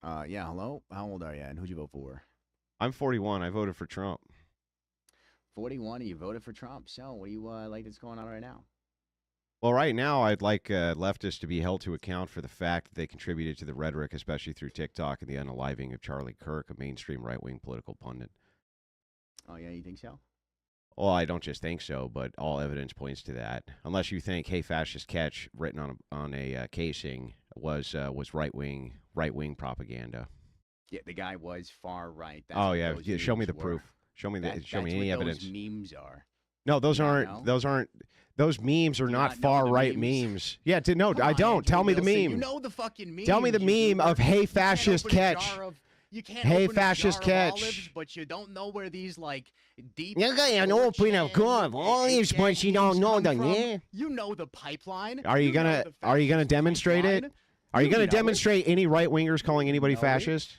Yeah, hello? How old are you, and who'd you vote for? I'm 41. I voted for Trump. 41, and you voted for Trump. So, what do you like that's going on right now? Well, right now, I'd like leftists to be held to account for the fact that they contributed to the rhetoric, especially through TikTok and the unaliving of Charlie Kirk, a mainstream right-wing political pundit. Oh, yeah, you think so? Well, I don't just think so, but all evidence points to that. Unless you think "Hey, fascist catch" written on a casing was right wing propaganda. Yeah, the guy was far right. That's Oh what yeah, those yeah, show me memes the were. proof. Show me That's what any those evidence. memes are. No, those You not aren't. know? Those memes are Do you not not know far the right memes? memes. Yeah, no, Come I on, don't. Andrew Tell me the Wilson. meme. You know the fucking memes. Tell me the you meme of goober. "Hey, You can't fascist open a catch." jar of. You can't Hey, open a fascist jar of olives, catch. but you don't know where these like deep. You can't open a jar of olives, but you don't know the name. You know the pipeline. Are you gonna demonstrate it? Are you gonna demonstrate any right wingers calling anybody fascist?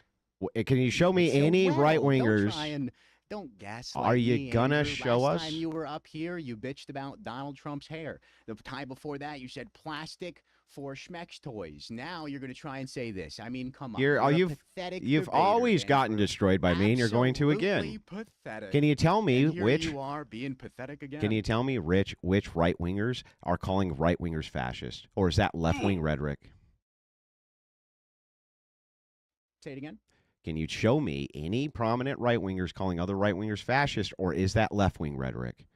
Can you show me any right wingers? Don't gaslight Are you me, gonna Andrew. show Last us? time you were up here, you bitched about Donald Trump's hair. The time before that, you said plastic for Schmeck's toys. Now you're going to try and say this. I mean, come on. You've always gotten destroyed by me, and you're going to again. Pathetic. Can you tell me and here which? you are being pathetic again. Can you tell me which right wingers are calling right wingers fascist, or is that left wing rhetoric? Say it again. Can you show me any prominent right wingers calling other right wingers fascist, or is that left wing rhetoric?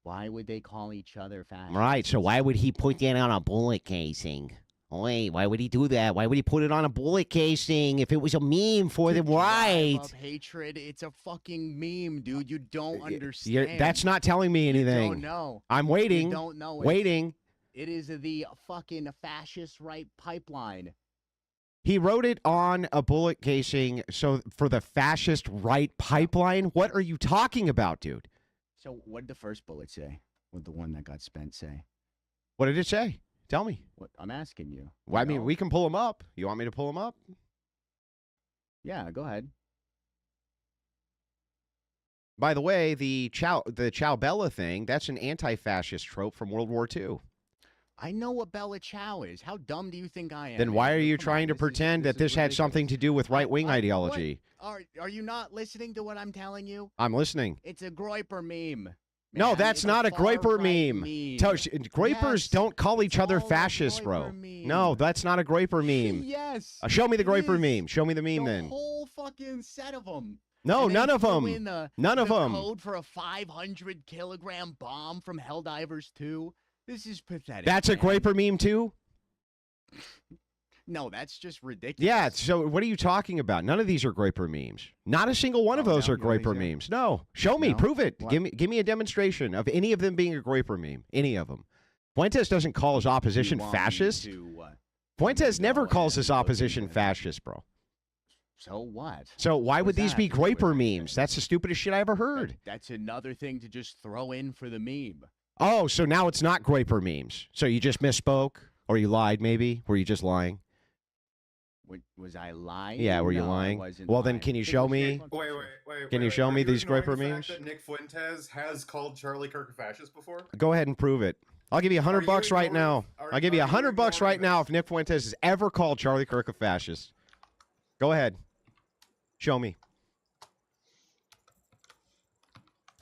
Why would they call each other fascist? Right. So why would he put that on a bullet casing? Wait, why would he do that? Why would he put it on a bullet casing if it was a meme for the right? Of hatred. It's a fucking meme, dude. You don't understand. That's not telling me anything. You don't know. I'm waiting. You don't know. Waiting. It is the fucking fascist right pipeline. He wrote it on a bullet casing. So for the fascist right pipeline, what are you talking about, dude? So what did the first bullet say? What did the one that got spent say? What did it say? Tell me. What I'm asking you. Well, I mean, we can pull them up. You want me to pull them up? Yeah, go ahead. By the way, the Ciao Bella thing, that's an anti-fascist trope from World War II. I know what Bella Ciao is. How dumb do you think I am? Then why are you trying to pretend that this had something to do with right-wing ideology? Are you not listening to what I'm telling you? I'm listening. It's a Groiper meme. Man, no, that's not a Groiper meme. Groipers don't call each other fascists, bro. No, that's not a Groiper meme. Yes. Show me the Groiper meme. Show me the meme then. The whole fucking set of them. No, none of them. None of them. Code for a 500-kilogram bomb from Helldivers 2. This is pathetic. That's a Groiper meme too? No, that's just ridiculous. Yeah, so what are you talking about? None of these are Groiper memes. Not a single one of those are Groiper memes. No. Show me. No? Prove it. What? Give me a demonstration of any of them being a Groiper meme. Any of them. Fuentes doesn't call his opposition fascist. Fuentes never calls his opposition fascist, bro. So what? So why would these be Groiper memes? That's the stupidest shit I ever heard. That's another thing to just throw in for the meme. Oh, so now it's not Groiper memes. So you just misspoke? Or you lied, maybe? Were you just lying? Was I lying? Yeah, were you lying? Well, then can you show me? Wait. Can you show me these Groiper memes? That Nick Fuentes has called Charlie Kirk a fascist before? Go ahead and prove it. I'll give you $100 right now. I'll give you $100 right now if Nick Fuentes has ever called Charlie Kirk a fascist. Go ahead. Show me.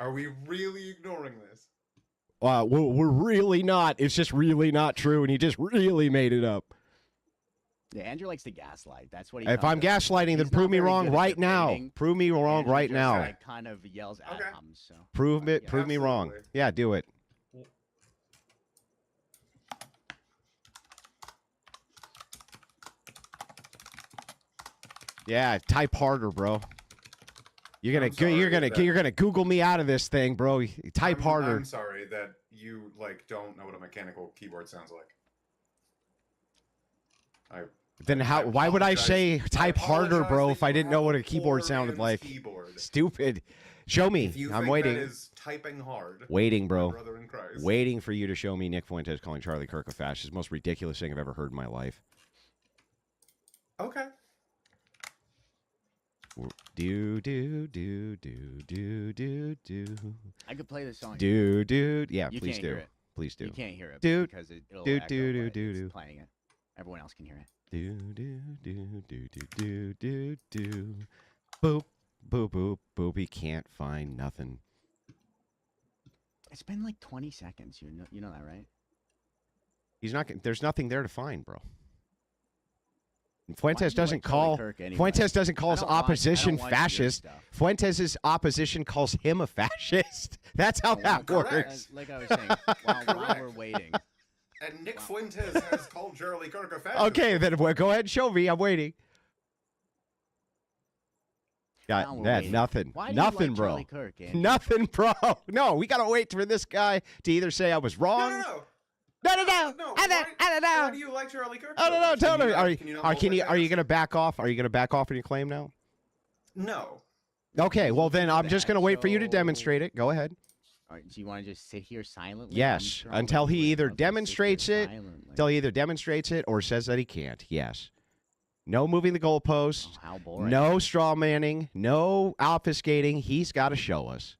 Are we really ignoring this? We're really not. It's just really not true, and he just really made it up. Yeah, Andrew likes to gaslight. That's what he If I'm gaslighting, then prove me wrong right now. Prove me wrong right now. Like, kind of yells at him. So. Prove it. Prove me wrong. Yeah, do it. Yeah, type harder, bro. You're gonna Google me out of this thing, bro. Type harder. I'm sorry that you don't know what a mechanical keyboard sounds like. Why would I say type harder, bro, if I didn't know what a keyboard sounded like? Stupid. Show me. I'm waiting. That is typing hard. Waiting, bro. Waiting for you to show me Nick Fuentes calling Charlie Kirk a fascist. It's the most ridiculous thing I've ever heard in my life. Okay. I could play this song. Yeah, please do. Please do. You can't hear it because it'll playing it. Everyone else can hear it. Do do do do do do do do. Boop boop boop boop. He can't find nothing. It's been like 20 seconds. You know that, right? He's not. There's nothing there to find, bro. Fuentes Why do doesn't you like Charlie call. Kirk anyway? Fuentes doesn't call I his don't watch- I opposition don't watch your fascist. stuff. Fuentes' opposition calls him a fascist. That's how Oh, that correct. works. Like I was saying, while we're waiting. And Nick Wow. Fuentes has called Charlie Kirk a fascist. Okay, then go ahead and show me. I'm waiting. Now Got we're that? waiting. Nothing. Why do Nothing, you like bro. Charlie Kirk, Andrew? Nothing, bro. No, we gotta wait for this guy to either say I was wrong. No. No. No, I don't know. Why do you like Charlie Kirk? I don't know. Tell me. Are you you gonna back off? Are you gonna back off on your claim now? No. Okay. Well, then I'm just gonna wait for you to So- demonstrate it. Go ahead. All right, do you want to just sit here silently? Yes, I'm sure I'll until do he it. either I'll just sit here demonstrates it, silently. Until he either demonstrates it or says that he can't. Yes. No moving the goalposts. Oh, how boring. No straw manning. No obfuscating. He's got to show us.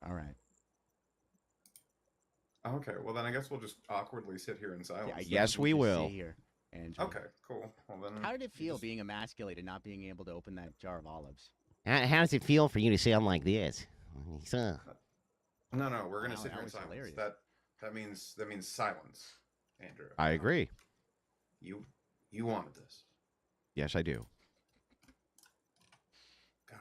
All right. Okay, well then I guess we'll just awkwardly sit here in silence. Yeah, I guess Yes, we'll we just will. sit here, Andrew. Okay, cool. Well then. How did it feel being emasculated, not being able to open that jar of olives? How does it feel for you to sound like this? No, we're gonna Wow, sit that here in was silence. hilarious. That means silence, Andrew. I agree. You wanted this. Yes, I do. God.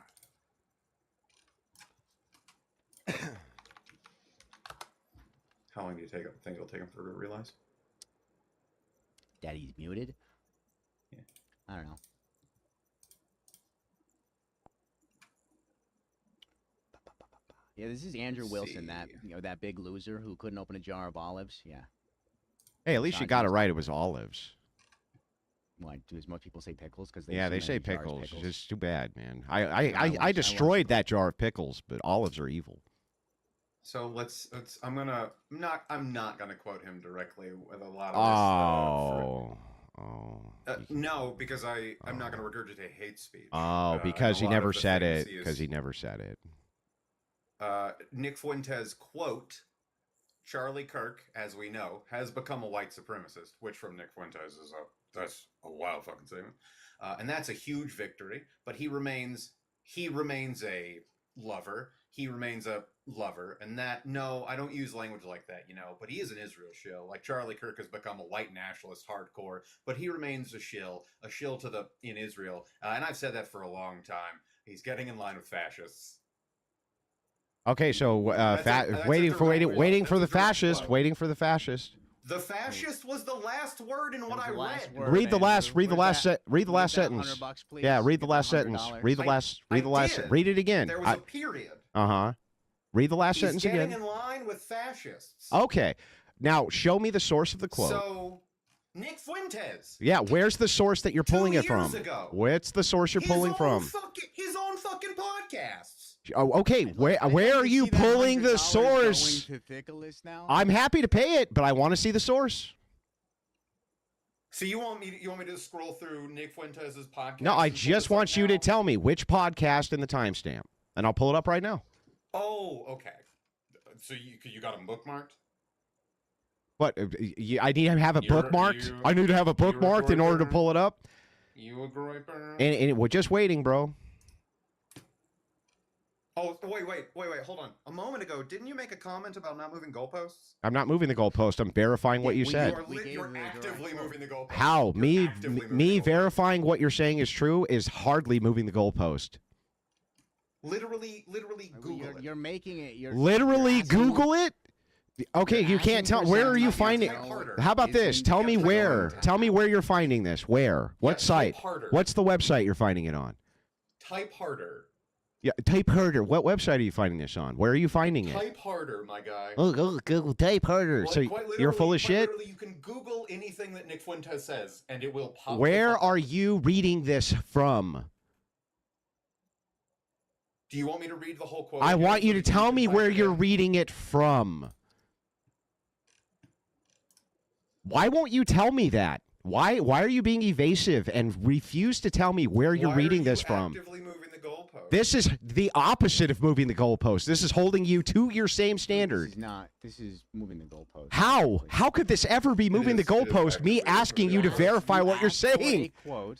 How long do you think it'll take him to realize? Daddy's muted? Yeah. I don't know. Yeah, this is Andrew Let's Wilson, see. that big loser who couldn't open a jar of olives. Yeah. Hey, at least you got it right. It was olives. Why do most people say pickles? Because Yeah, they say pickles. It's just too bad, man. I watched destroyed that jar of pickles, but olives are evil. So let's. I'm not gonna quote him directly with a lot of this. No, because I'm not gonna regurgitate hate speech. Because he and a lot never of the said things it. he is- Because he never said it. Nick Fuentes quote: Charlie Kirk, as we know, has become a white supremacist, which from Nick Fuentes is that's a wild fucking statement, and that's a huge victory. But he remains a lover. He remains a lover, and no, I don't use language like that, but he is an Israel shill. Like Charlie Kirk has become a white nationalist hardcore, but he remains a shill in Israel, and I've said that for a long time. He's getting in line with fascists. Okay, so waiting for the fascist. Waiting for the fascist. The fascist was the last word in what I read. Read the last sentence. $100, please. Yeah, read the last $100. sentence. Read the last. did. Read it again. There was a period. Read the last He's sentence getting again. in line with fascists. Okay, now show me the source of the quote. So, Nick Fuentes. Yeah, where's the source that you're pulling it from? 2 years ago. What's the source you're pulling from? His own fucking podcasts. Oh, okay. Where are you pulling the source? I'm happy to pay it, but I want to see the source. So you want me to scroll through Nick Fuentes' podcast? No, I and pull just this up want you to now? tell me which podcast and the timestamp, and I'll pull it up right now. Oh, okay. So you got them bookmarked? What? I need to have it bookmarked. I need to have it bookmarked in order to pull it up. You a groiper? And we're just waiting, bro. Oh, wait, hold on. A moment ago, didn't you make a comment about not moving goalposts? I'm not moving the goalpost. I'm verifying what you said. You're actively moving the goalpost. How? You're actively moving Me the goalpost. verifying what you're saying is true is hardly moving the goalpost. Literally Google it. You're making it. Literally you're asking- Google it? Okay, you You're can't asking tell. for Where are you something finding? Type harder. How about this? Tell me type where. harder. Tell me where you're finding this. Where? What type site? harder. What's the website you're finding it on? Type harder. Yeah, type harder. What website are you finding this on? Where are you finding it? Type harder, my guy. Oh, Google type harder. Well, So quite you're full of literally- shit? quite literally, you can Google anything that Nick Fuentes says, and it will pop. Where up. are you reading this from? Do you want me to read the whole quote? I again want so you to can tell me where reflect you're it? reading it from. Why won't you tell me that? Why are you being evasive and refuse to tell me where you're Why reading are this you from? Actively moving the goalpost. goalpost. This is the opposite of moving the goalpost. This is holding you to your same standard. This is not. This is moving the goalpost. How? How could this ever be moving the goalpost? Me asking you to verify what you're saying. Quote.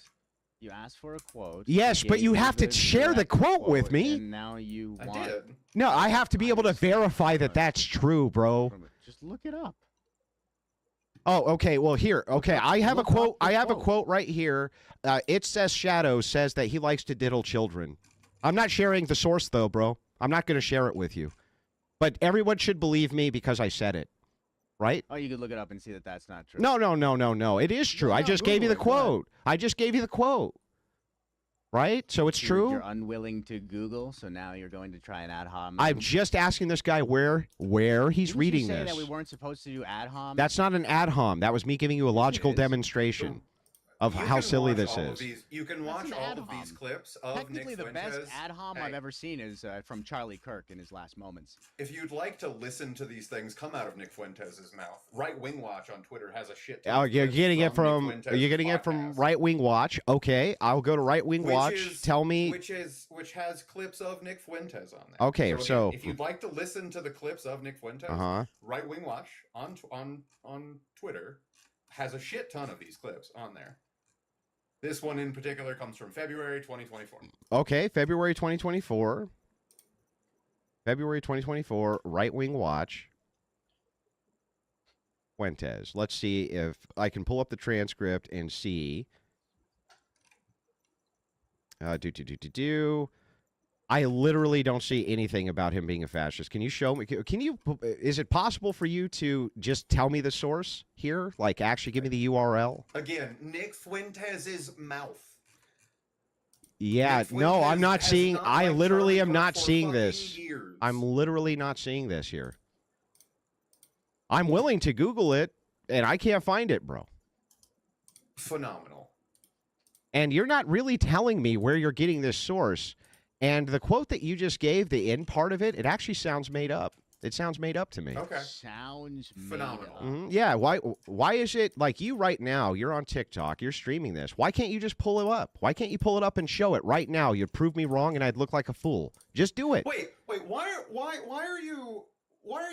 You asked for a quote. Yes, but you have to share the quote with me. And now you want. I did. No, I have to be able to verify that that's true, bro. Just look it up. Oh, okay. Well, here. Okay, I have a quote. I have a quote right here. It says Shadow says that he likes to diddle children. I'm not sharing the source, though, bro. I'm not going to share it with you. But everyone should believe me because I said it. Right? Oh, you could look it up and see that that's not true. No. It is true. No, I just gave you the Google it. quote. I just gave you the quote. Right? So it's true? You're unwilling to Google, so now you're going to try an ad hom. I'm just asking this guy where he's Didn't reading you say this. that we weren't supposed to do ad hom? That's not an ad hom. That was me giving you a logical is. demonstration of how silly this is. You can watch an all ad of these hom. clips of Technically, Nick the best Fuentes. ad hom I've ever seen is from Charlie Kirk in his last moments. If you'd like to listen to these things come out of Nick Fuentes' mouth, Right Wing Watch on Twitter has a shit ton Oh, of you're clips getting it Nick from Fuentes' you're getting it from podcast, Right Wing Watch. Okay, I'll go to Right Wing Watch. Tell me. which has clips of Nick Fuentes on there. Okay, so again, if you'd like to listen to the clips of Nick Fuentes, Right Wing Watch on Twitter has a shit ton of these clips on there. This one in particular comes from February 2024. Okay, February 2024. February 2024, Right Wing Watch. Fuentes. Let's see if I can pull up the transcript and see. I literally don't see anything about him being a fascist. Can you show me? Can you? Is it possible for you to just tell me the source here? Like, actually give me the URL? Again, Nick Fuentes' mouth. Yeah, Nick no, I'm Fuentes not has seeing. not I liked literally Charlie am Kirk not for seeing fucking this. years. I'm literally not seeing this here. I'm willing to Google it, and I can't find it, bro. Phenomenal. And you're not really telling me where you're getting this source. And the quote that you just gave, the end part of it, it actually sounds made up. It sounds made up to me. Okay. Sounds Phenomenal. made up. Yeah, why is it like you right now, you're on TikTok, you're streaming this. Why can't you just pull it up? Why can't you pull it up and show it right now? You'd prove me wrong and I'd look like a fool. Just do it. Wait, why are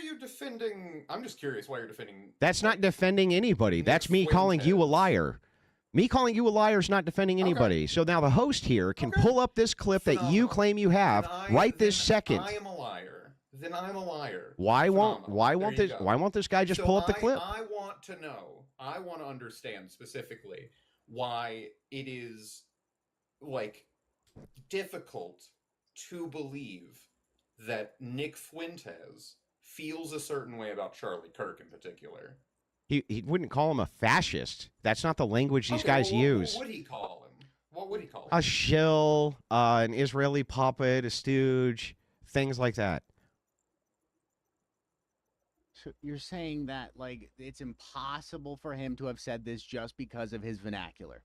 you defending? I'm just curious why you're defending. That's not defending anybody. Nick That's me calling you a Fuentes. liar. Me calling you a liar is not defending anybody. So now the host here can pull up this clip that you claim you have right this second. I am a liar. Then I'm a liar. Why won't Phenomenal. this guy just pull up the clip? I want to know. I want to understand specifically why it is like difficult to believe that Nick Fuentes feels a certain way about Charlie Kirk in particular. He wouldn't call him a fascist. That's not the language these guys use. What would he call him? What would he call him? A shill, an Israeli puppet, a stooge, things like that. So you're saying that like it's impossible for him to have said this just because of his vernacular.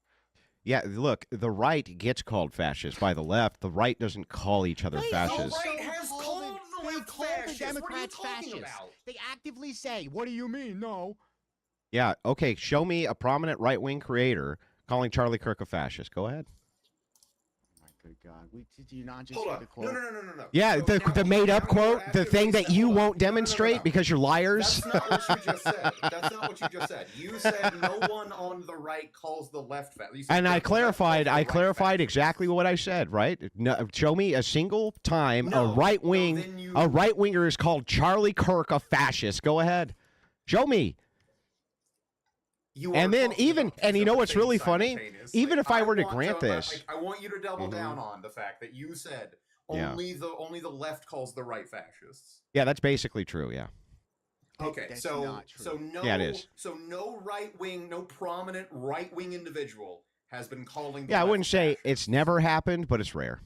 Yeah, look, the right gets called fascist by the left. The right doesn't call each other The fascists. right has called the left fascist. The What are you Democrats talking fascists. about? They actively say, "What do you mean? No." Yeah, okay, show me a prominent right-wing creator calling Charlie Kirk a fascist. Go ahead. Oh my good God! Did you not just Hold hear on. the quote? No. Yeah, So the made-up now quote, you're the thing actively that saying- you hold on. won't demonstrate No. because you're liars. That's not what you just said. That's not what you just said. You said no one on the right calls the left fascist. And I clarified exactly what I said, right? No, show me a single time a right winger is called Charlie Kirk a fascist. Go ahead. Show me. And then even you know what's really funny? Even if I were to grant this. I want you to double down on the fact that you said only the left calls the right fascists. Yeah, that's basically true, yeah. Okay, That's so not true. so no Yeah, it is. So no no prominent right wing individual has been calling. Yeah, I wouldn't say fascists. it's never happened, but it's rare.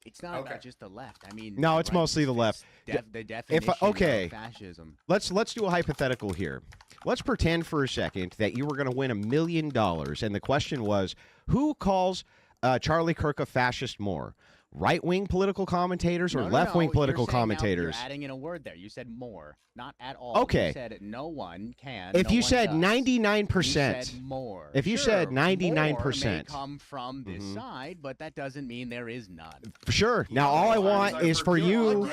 It's not Okay. about just the left. I mean, No, the it's right mostly the left. The definition okay. of fascism. Let's do a hypothetical here. Let's pretend for a second that you were going to win $1 million, and the question was, who calls Charlie Kirk a fascist more, right-wing political commentators or No, left-wing no, political you're saying now commentators? You're adding in a word there. You said more, not at all. Okay. You said no one can. If no you one said does. 99%, You said more. if you said Sure, more 99%, may come from this side, but that doesn't mean there is none. sure. Now all I want is for you.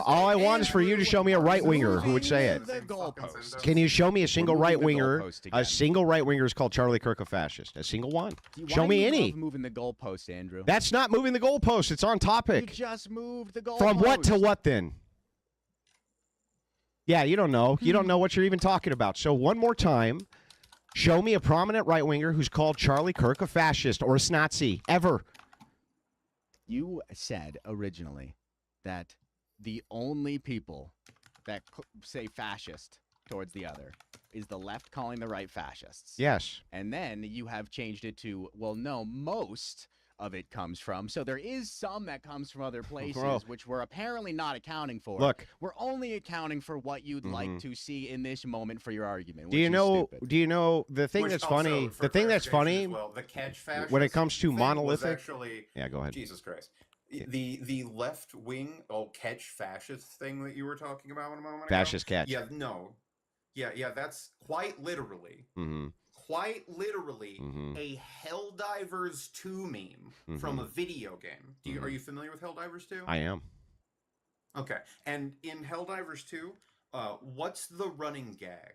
All I want is for you to show me a right-winger who would say it. The goalpost. Can you show me a single moving the right-winger? goalpost A again. single right-winger is called Charlie Kirk a fascist. A single one. Show Why me do you any. love moving the goalpost, Andrew. That's not moving the goalpost. It's on You topic. just moved the goalpost. From what to what then? Yeah, you don't know. You don't know what you're even talking about. So one more time, show me a prominent right-winger who's called Charlie Kirk a fascist or a Nazi ever. You said originally that the only people that say fascist towards the other is the left calling the right fascists. Yes. And then you have changed it to, well, no, most of it comes from. So there is some that comes from other places, which we're apparently not accounting for. Look. We're only accounting for what you'd like to see in this moment for your argument. Do you know the thing Which that's also, funny? for The thing that's funny clarification as well, the catch fascist when it comes to thing was monolithic. actually, Yeah, go ahead. Jesus Christ. The left wing catch fascist thing that you were talking about a moment ago. Fascist catch. Yeah, no. Yeah, that's quite literally. Quite literally a Helldivers 2 meme from a video game. Are you familiar with Helldivers 2? I am. Okay. And in Helldivers 2, what's the running gag?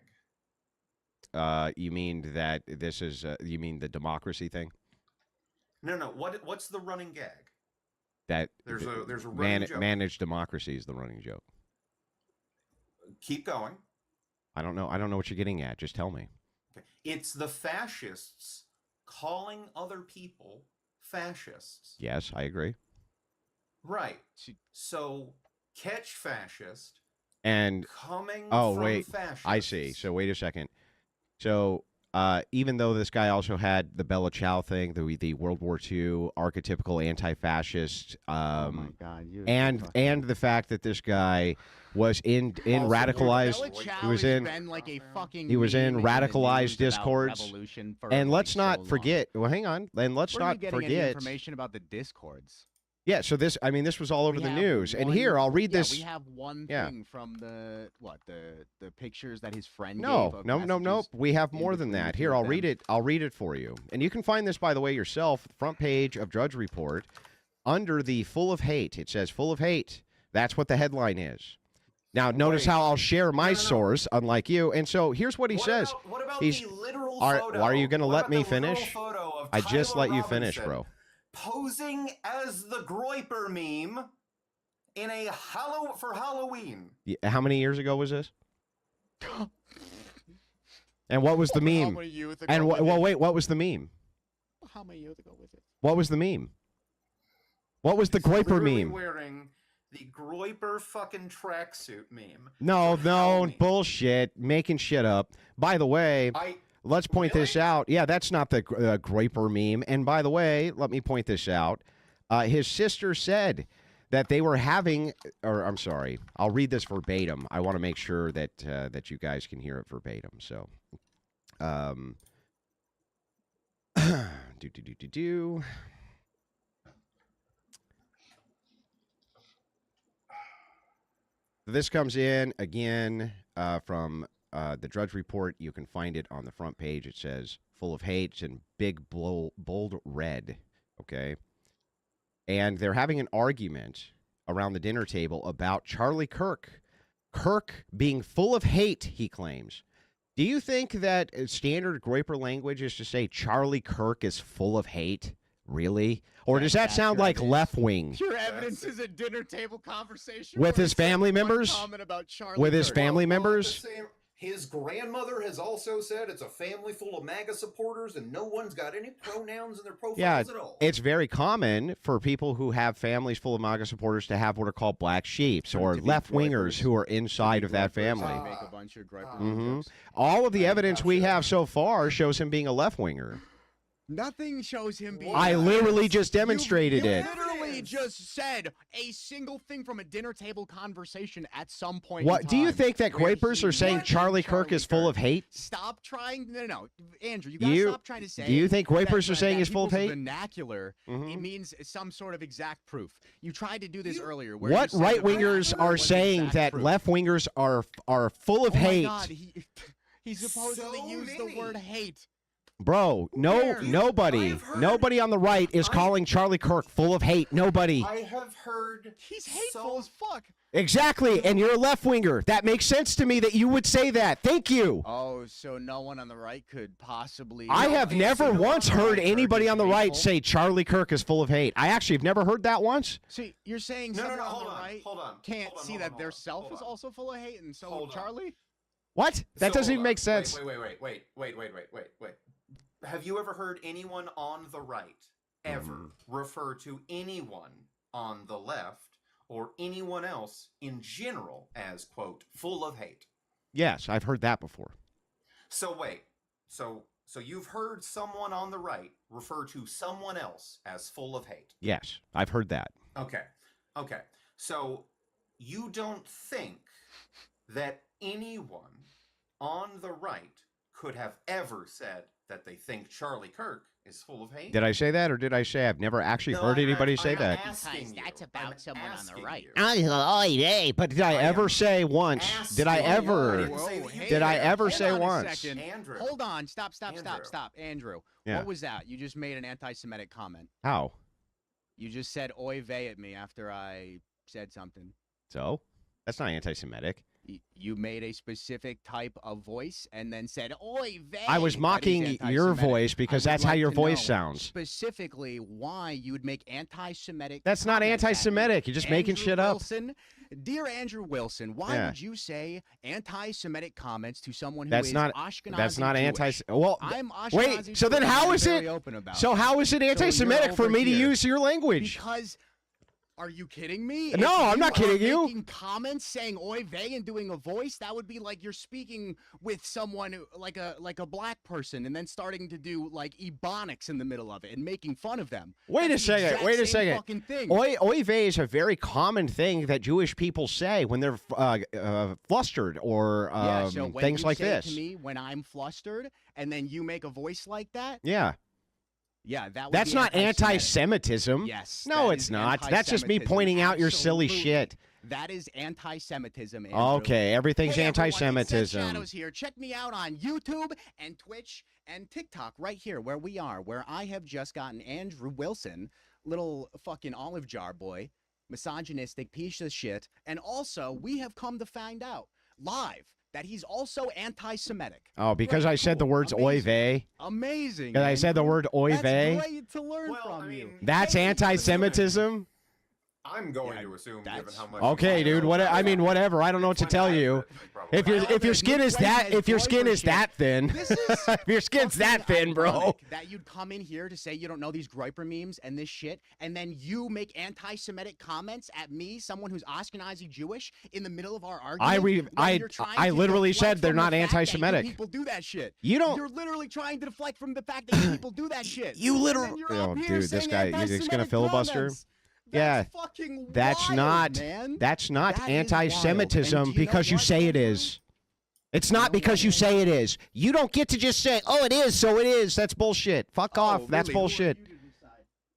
You mean that this is you mean the democracy thing? No. What's the running gag? That there's a running joke. Managed democracy is the running joke. Keep going. I don't know what you're getting at. Just tell me. Okay. It's the fascists calling other people fascists. Yes, I agree. Right. So catch fascist and coming from fascists. I see. So wait a second. So even though this guy also had the Bella Ciao thing, the World War II archetypical anti-fascist, oh my God, and the fact that this guy was in radicalized, he was in radicalized discords, and let's not forget. Well, hang on, and let's not forget information about the discords. Yeah, so this was all over the news. And here, I'll read this. We have one thing from the pictures that his friend gave. No. We have more than that. Here, I'll read it. I'll read it for you. And you can find this, by the way, yourself. Front page of Drudge Report. Under the full of hate, it says full of hate. That's what the headline is. Now, notice how I'll share my source, unlike you. And so here's what he says. What about He's, the literal photo? Why are you going to let me finish? I just Tyler let you finish, Robinson bro. Posing as the Groiper meme in a for Halloween. Yeah, how many years ago was this? And what was the meme? And wait, what was the meme? How many years ago was it? What was the meme? What was the Groiper meme? Wearing the Groiper fucking tracksuit meme. No, bullshit. Making shit up. By the way, let's point this out. Yeah, that's not the Groiper meme. And by the way, let me point this out. His sister said that they were having, or I'm sorry, I'll read this verbatim. I want to make sure that that you guys can hear it verbatim. So, This comes in again from the Drudge Report. You can find it on the front page. It says full of hate. It's in big, bold red. Okay. And they're having an argument around the dinner table about Charlie Kirk. Kirk being full of hate, he claims. Do you think that standard Groiper language is to say Charlie Kirk is full of hate? Really? Or does that sound like left wing? Your evidence is a dinner table conversation with his family members? With his family members? His grandmother has also said it's a family full of MAGA supporters and no one's got any pronouns in their profiles at all. It's very common for people who have families full of MAGA supporters to have what are called black sheeps or left-wingers who are inside of that family. All of the evidence we have so far shows him being a left-winger. Nothing shows him being. I literally just demonstrated it. Literally literally just said a single thing from a dinner table conversation at some point. What in do you time think that where Grapers he are saying? mentioned Charlie Kirk is full of hate. Stop trying. No, Andrew, you gotta stop trying to say. Do you think Grapers are saying that he's full of hate? Vernacular. It means some sort of exact proof. You tried to do this earlier. Where What you said right that wingers vernacular are was saying exact that proof. left wingers are full of hate? Oh my God, he supposedly So used the many. word hate. Bro, nobody on the right is calling Charlie Kirk full of hate. Nobody. I have heard He's hateful as fuck. Exactly, and you're a left winger. That makes sense to me that you would say that. Thank you. Oh, so no one on the right could possibly. I have never once heard anybody on the right hateful? say Charlie Kirk is full of hate. I actually have never heard that once. See, you're saying No, someone no, on hold the on, right hold on, can't hold on, see hold that on, their hold on, self hold is on. also full of hate, and so Hold is on. Charlie. What? That So, doesn't even hold make on. sense. Wait. Have you ever heard anyone on the right ever refer to anyone on the left or anyone else in general as, quote, full of hate? Yes, I've heard that before. So wait, so you've heard someone on the right refer to someone else as full of hate? Yes, I've heard that. Okay. So you don't think that anyone on the right could have ever said that they think Charlie Kirk is full of hate? Did I say that, or did I say I've never actually No, heard anybody say I'm that? asking you. That's about I'm someone on the asking right. you. But did I ever say once? Did I asking you. ever? didn't say that you Did I did. ever Hold say on a once? second. Andrew. Hold on. Stop. Andrew. Andrew, Yeah. what was that? You just made an anti-Semitic comment. How? You just said "oy vey" at me after I said something. So? That's not anti-Semitic. You made a specific type of voice and then said "oy vey." I was That is mocking your anti-Semitic. voice because I would that's how like your to voice know sounds. Specifically, why you would make anti-Semitic. That's not comments at me. anti-Semitic. You're just making Andrew shit up. Wilson, dear Andrew Wilson, why Yeah. would you say anti-Semitic comments to someone who That's is not. Ashkenazi That's not Jewish? anti. Well, I'm Ashkenazi wait. So then, Jewish, how I'm is very it? open about So it. how is it you're anti-Semitic for over me to here. use your language? Because, are you kidding me? No, If I'm not kidding are you. Making comments saying "oy vey" and doing a voice, that would be like you're speaking with someone like a black person, and then starting to do like ebonics in the middle of it and making fun of them. Wait a That's the second. exact Wait a same second. fucking thing. Oy vey is a very common thing that Jewish people say when they're flustered or Yeah, so when things you like say this. to me when I'm flustered, and then you make a voice like that, Yeah. yeah, that would That's be not anti-Semitism. Yes. No, that it's is not. That's just me anti-Semitism. pointing out your silly Absolutely. shit. That is anti-Semitism. Andrew. Okay, everything's Hey, everyone, anti-Semitism. Insect Shadows here. Check me out on YouTube and Twitch and TikTok right here where we are, where I have just gotten Andrew Wilson, little fucking olive jar boy, misogynistic piece of shit, and also we have come to find out live that he's also anti-Semitic. Oh, because Great, I said the cool, words oy amazing. vey. Amazing. Because I said the Andrew. word oy That's vey. great to learn Well, from I you. mean, That's Hey, anti-Semitism. I'm going Yeah, to assume, given that's- how much. Okay, dude. What? I mean, whatever. I don't know what to tell you. If your skin is that that thin, This is if your skin's that fucking thin, bro. ironic That you'd come in here to say you don't know these Groiper memes and this shit, and then you make anti-Semitic comments at me, someone who's Ashkenazi Jewish, in the middle of our argument. I literally said they're not anti-Semitic. People do that shit. You don't. You're literally trying to deflect from the fact that people do that shit. You literally. And then you're Oh, up here dude, this saying guy. He's just gonna anti-Semitic filibuster. comments. Yeah, That's fucking That's wild, not. man. That's not That is anti-Semitism wild. And do you know because you what, say it Andrew? is. It's not know because what, you say it is. You don't get to just say, "Oh, it is, so it is." That's bullshit. Fuck off. Oh, That's really? Who are bullshit. you to decide?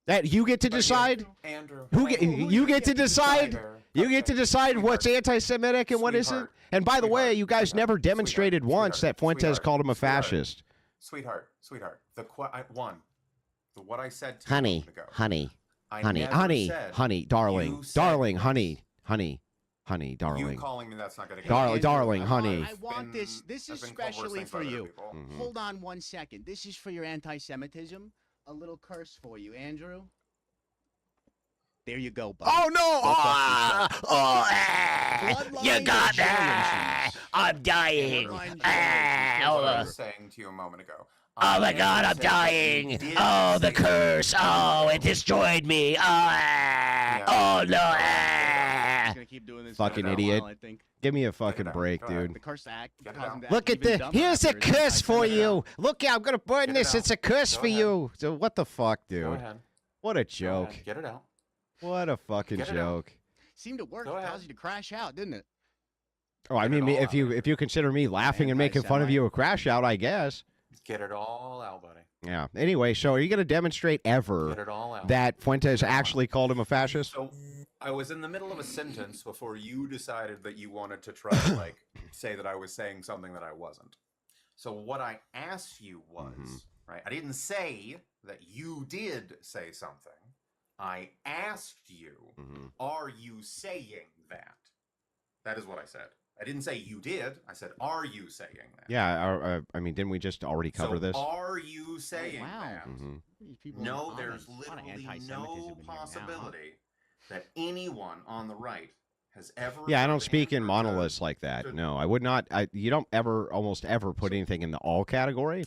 That you get to decide. Andrew. Who get? You get to decide. You get to decide what's Sweetheart. anti-Semitic and what isn't. Sweetheart. And by the way, Sweetheart. you guys Sweetheart. never demonstrated Sweetheart. once that Fuentes Sweetheart. called him a Sweetheart. fascist. Sweetheart. What I said to you a Honey, moment ago. honey, I honey, never honey, said honey, darling, you said darling, this. honey, honey, honey, You darling. calling me that's not going to Darling, honey. I want this. This is especially for you. Mhm. Hold on one second. This is for your anti-Semitism. A little curse for you, Andrew. There you go, buddy. Oh no! Bloodline You got generations. that! I'm dying. Bloodline That's generations. what I was saying to you a moment ago. Oh my I God, never I'm said that dying! you did Oh, the say curse! Oh, it destroyed me! Oh no! He's gonna keep doing this Fucking for a idiot. while, I think. Give me a fucking out. break, Go ahead. dude. The curse act. Get it causing out. that Look at even this. dumber Here's a after it's curse for anti-Semitic. you. Look, I'm gonna burn Get it this. out. It's a curse Go for ahead. you. So what the fuck, Go dude? ahead. What a Go joke. ahead. Get it out. What a fucking Get it out. joke. Seemed to work. Go It ahead. caused you to crash out, didn't it? Oh, I Get mean, it all if out. you consider me laughing and making fun of you a crash out, I guess. Get it all out, buddy. Yeah. Anyway, so are you going to demonstrate Get ever it all out. that Fuentes Come on. actually called him a fascist? So I was in the middle of a sentence before you decided that you wanted to try to like say that I was saying something that I wasn't. So what I asked you was, right? I didn't say that you did say something. I asked you, are you saying that? That is what I said. I didn't say you did. I said, are you saying that? Yeah. I mean, didn't we just already cover this? Are you saying that? These people No, in the there's comments, a lot of literally anti-Semitism no in here now. possibility that anyone on the right has ever. Yeah, I heard don't speak in Andrew monoliths like that. No, I would not. You don't almost ever put anything in the all category.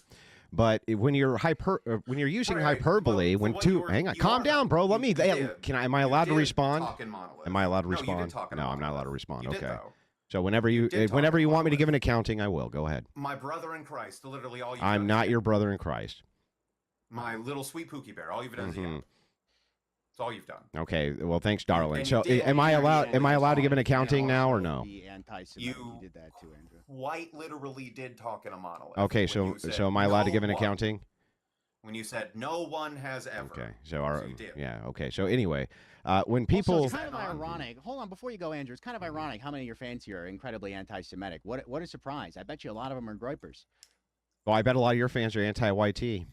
But when you're using Right, hyperbole, but when what two, you were- hang on, you calm are- down, bro. Let you me. did. Am I You allowed to did respond? talk in monolith. Am I allowed to No, you did respond? talk in No, I'm not monolith. allowed to respond. You did, Okay. though. So whenever You did talk whenever in you want me to monolith. give an accounting, I will. Go ahead. My brother in Christ, literally all you've I'm done not is your brother in Christ. my little sweet Pookie Bear. All you've done is yap. That's all you've done. Okay. Well, thanks, darling. And So, you did am I all allowed? you Am I allowed to give an did. accounting now or Also no? be anti-Semitic. You You did that too, Andrew. Quite literally did talk in a monolith. Okay. when So, you said, am I allowed to "No give an one." accounting? When you said no one has ever. Okay. So, you did. yeah. Okay. So anyway, when Also, people, it's kind of ironic. Hold on, before you go, Andrew. It's kind of ironic how many of your fans here are incredibly anti-Semitic. What a surprise! I bet you a lot of them are groypers. well, I bet a lot of your fans are anti-YT.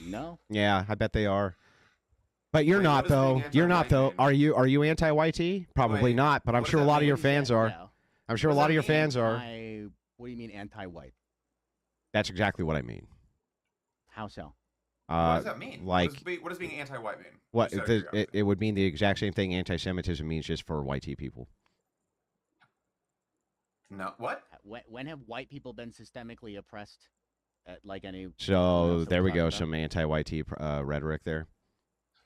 No. Yeah, I bet they are. But you're Wait, not what does though. being You're not anti-white though. mean? Are you anti-YT? Probably Wait, not. But I'm what does sure a that lot of your mean? fans are. No. I'm sure a What does lot of that your mean? fans are. What do you mean anti-white? That's exactly what I mean. How so? What does that mean? Like what does being anti-white mean? what? Just out of curiosity. It would mean the exact same thing anti-Semitism means just for YT people. No, what? When have white people been systemically oppressed? Like any. So there we go. About? Some anti-YT rhetoric there.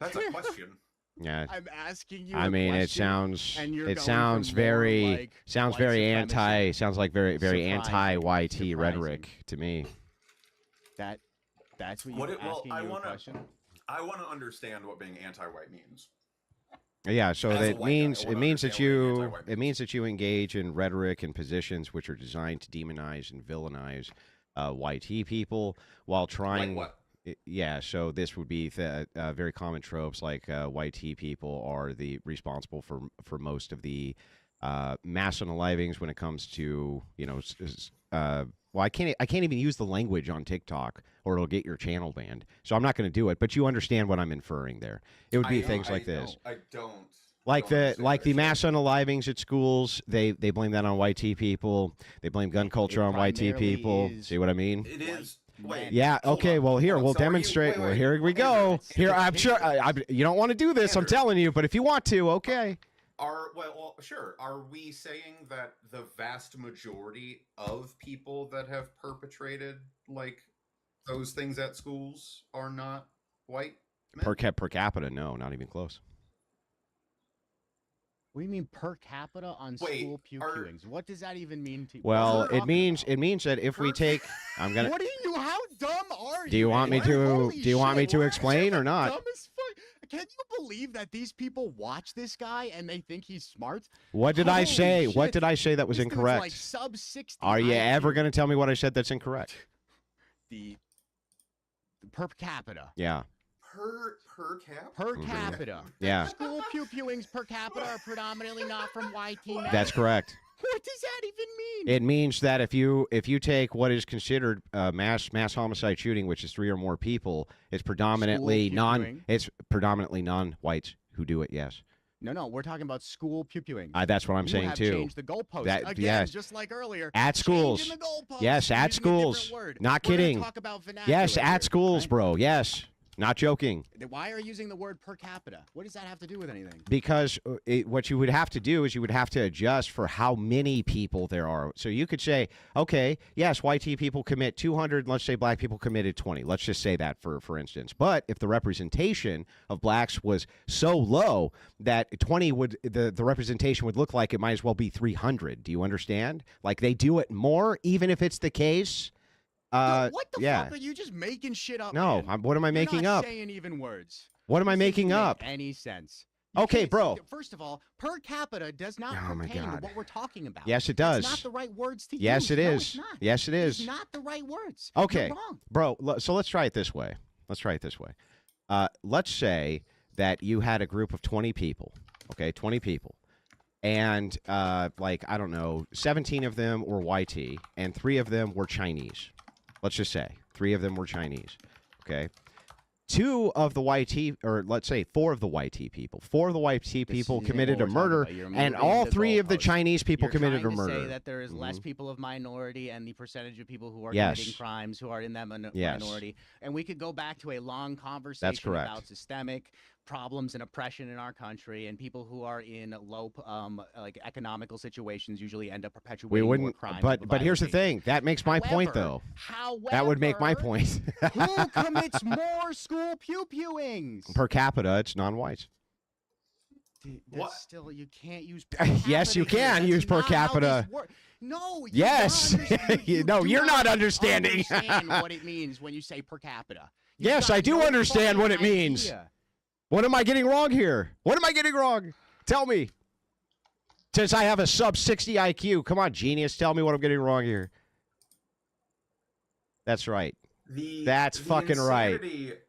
That's a question. Yeah. I'm asking you. I mean, it question, sounds and you're it going sounds for more, very like, sounds white very supremacy. anti sounds like very Surprising. anti-YT Surprising. rhetoric to me. That's what What you're it- well, asking I you a wanna- question. I want to understand what being anti-white means. Yeah, so As a that white guy, means I it wanna means that understand what being you anti-white it means that you engage in rhetoric and positions which are designed to demonize and villainize YT people while trying. Like what? Yeah, so this would be very common tropes like YT people are the responsible for most of the mass unalivings when it comes to well, I can't even use the language on TikTok or it'll get your channel banned. So I'm not going to do it. But you understand what I'm inferring there. It would be things like this. I don't. Like don't the understand mass unalivings at schools, they blame that on YT people. They blame gun culture on YT primarily people. is See what I mean? It is. Wait. Yeah. hold Okay. on, Well, here hold on. we'll So are you- demonstrate. wait, Well, wait. here we go. Andrew, Here, Andrew, I'm sure. You don't want to do this. I'm Andrew. telling you. But if you want to, okay. Well, sure. Are we saying that the vast majority of people that have perpetrated like those things at schools are not white men? Per capita, no, not even close. What do you mean per capita on Wait, school are- viewings? What does that even mean to you? Well, What are you it talking means about? that if we take, I'm gonna. What do you? How dumb are you? Do you want me man? to? Holy Do you want me shit, to we're explain or not? Dumb as fuck. Can you believe that these people watch this guy and they think he's smart? What did I Holy say? What shit. did I say that was This dude's incorrect? like sub 60. Are you IQ. ever going to tell me what I said that's incorrect? the per capita? Yeah. Per cap? Per capita. Yeah. School viewings per capita are predominantly not from YT men. That's correct. What does that even mean? It means that if you take what is considered mass homicide shooting, which is 3 or more people, it's predominantly viewing. non-whites who do it. Yes. No, we're talking about school viewing. That's what I'm You saying have too. changed the goalpost That- again, yes. just like earlier. At schools. Changing the goalpost, Yes, at using a different schools. word. Not We're gonna kidding. talk about vernacular Yes, at here, schools, right? bro. Yes. Not joking. Why are you using the word per capita? What does that have to do with anything? Because what you would have to do is you would have to adjust for how many people there are. So you could say, okay, yes, YT people commit 200. Let's say black people committed 20. Let's just say that for instance. But if the representation of blacks was so low that 20 would the representation would look like it might as well be 300. Do you understand? Like they do it more, even if it's the case. Dude, what the yeah. fuck are you just making shit up? No, man? what am I You're making not up? saying even words. What am I making up? Any sense? Okay, bro. First of all, per capita does not Oh my pertain to God. what we're talking about. Yes, it does. That's not the right words to use. Yes, it No, is. it's not. Yes, it is. It's not the right words. Okay, You're wrong. bro. So let's try it this way. Let's say that you had a group of 20 people. Okay, 20 people. And like, I don't know, 17 of them were YT and 3 of them were Chinese. Let's just say 3 of them were Chinese. Okay. 2 of the YT, or let's say 4 of the YT people. 4 of the YT people committed a murder, and all 3 of the Chinese people committed a murder. You're trying to say that there is less people of minority, and the percentage of people who are committing crimes who are in that minority. And we could go back to a long conversation about systemic problems and oppression in our country, and people who are in low like economical situations usually end up perpetuating more crimes. But here's the thing. That makes my point, though. That would make my point. Who commits more school pew-pewings? Per capita, it's non-whites. That's still, you can't use per capita. Yes, you can use per capita. No. Yes. No, you're not understanding. Understand what it means when you say per capita. Yes, I do understand what it means. What am I getting wrong here? What am I getting wrong? Tell me. Since I have a sub 60 IQ. Come on, genius. Tell me what I'm getting wrong here. That's right. That's fucking right.